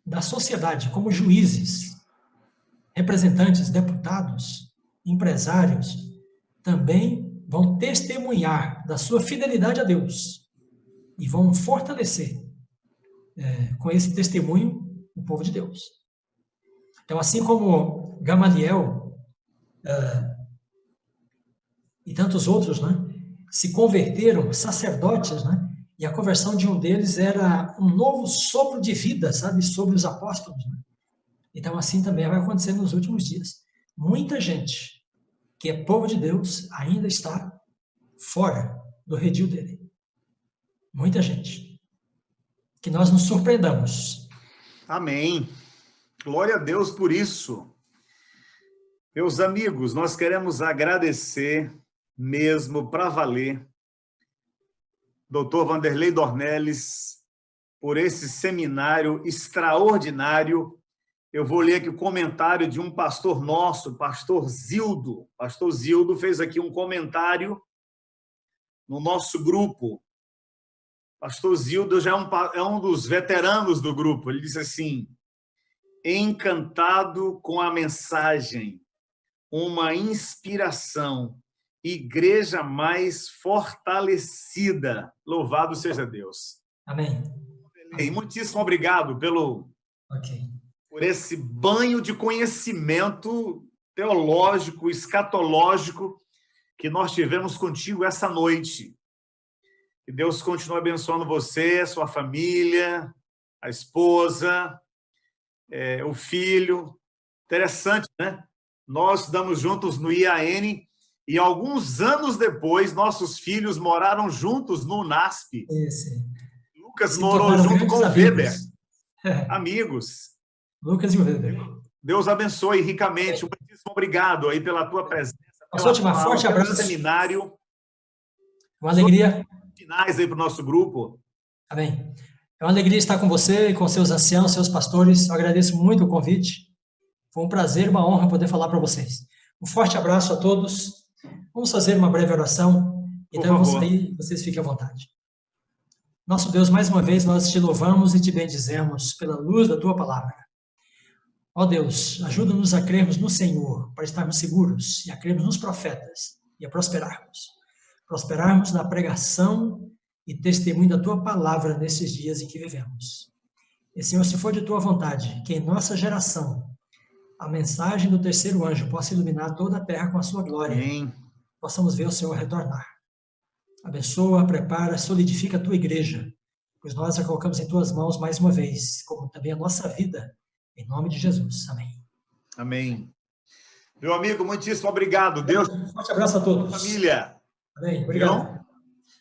da sociedade, como juízes, representantes, deputados, empresários, também vão testemunhar da sua fidelidade a Deus e vão fortalecer com esse testemunho o povo de Deus. Então, assim como Gamaliel e tantos outros, né, se converteram, sacerdotes, né, e a conversão de um deles era um novo sopro de vida, sabe, sobre os apóstolos. Né? Então, assim também vai acontecer nos últimos dias. Muita gente que é povo de Deus ainda está fora do redil dele. Muita gente. Que nós nos surpreendamos. Amém. Glória a Deus por isso. Meus amigos, nós queremos agradecer mesmo para valer Dr. Vanderlei Dornelles, por esse seminário extraordinário. Eu vou ler aqui o comentário de um pastor nosso, pastor Zildo. Pastor Zildo fez aqui um comentário no nosso grupo. Pastor Zildo já é um dos veteranos do grupo. Ele disse assim: encantado com a mensagem, uma inspiração, igreja mais fortalecida. Louvado seja Deus. Amém. E muitíssimo obrigado por esse banho de conhecimento teológico, escatológico que nós tivemos contigo essa noite. Que Deus continue abençoando você, sua família, a esposa, o filho. Interessante, né? Nós estudamos juntos no IAN e alguns anos depois, nossos filhos moraram juntos no UNASP. Esse. Lucas morou junto com o Weber. Amigos. Lucas e o Weber. Deus abençoe ricamente. Muitíssimo obrigado aí pela tua presença. Pastor, um forte abraço. Seminário. Uma alegria. Finais aí para o nosso grupo. Amém. É uma alegria estar com você e com seus anciãos, seus pastores. Eu agradeço muito o convite. Foi um prazer, uma honra poder falar para vocês. Um forte abraço a todos. Vamos fazer uma breve oração. Então eu vou sair, vocês fiquem à vontade. Nosso Deus, mais uma vez, nós te louvamos e te bendizemos pela luz da tua palavra. Ó Deus, ajuda-nos a crermos no Senhor, para estarmos seguros, e a crermos nos profetas, e a prosperarmos. Prosperarmos na pregação e testemunho da tua palavra nesses dias em que vivemos. E, Senhor, se for de tua vontade, que em nossa geração a mensagem do terceiro anjo possa iluminar toda a terra com a sua glória. Amém. Possamos ver o Senhor retornar. Abençoa, prepara, solidifica a tua igreja, pois nós a colocamos em tuas mãos mais uma vez, como também a nossa vida, em nome de Jesus. Amém. Amém. Meu amigo, muitíssimo obrigado. Deus. Um forte abraço a todos. Família. Amém. Obrigado.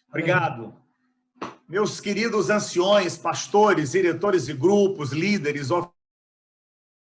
Obrigado. Amém. Meus queridos anciões, pastores, diretores de grupos, líderes,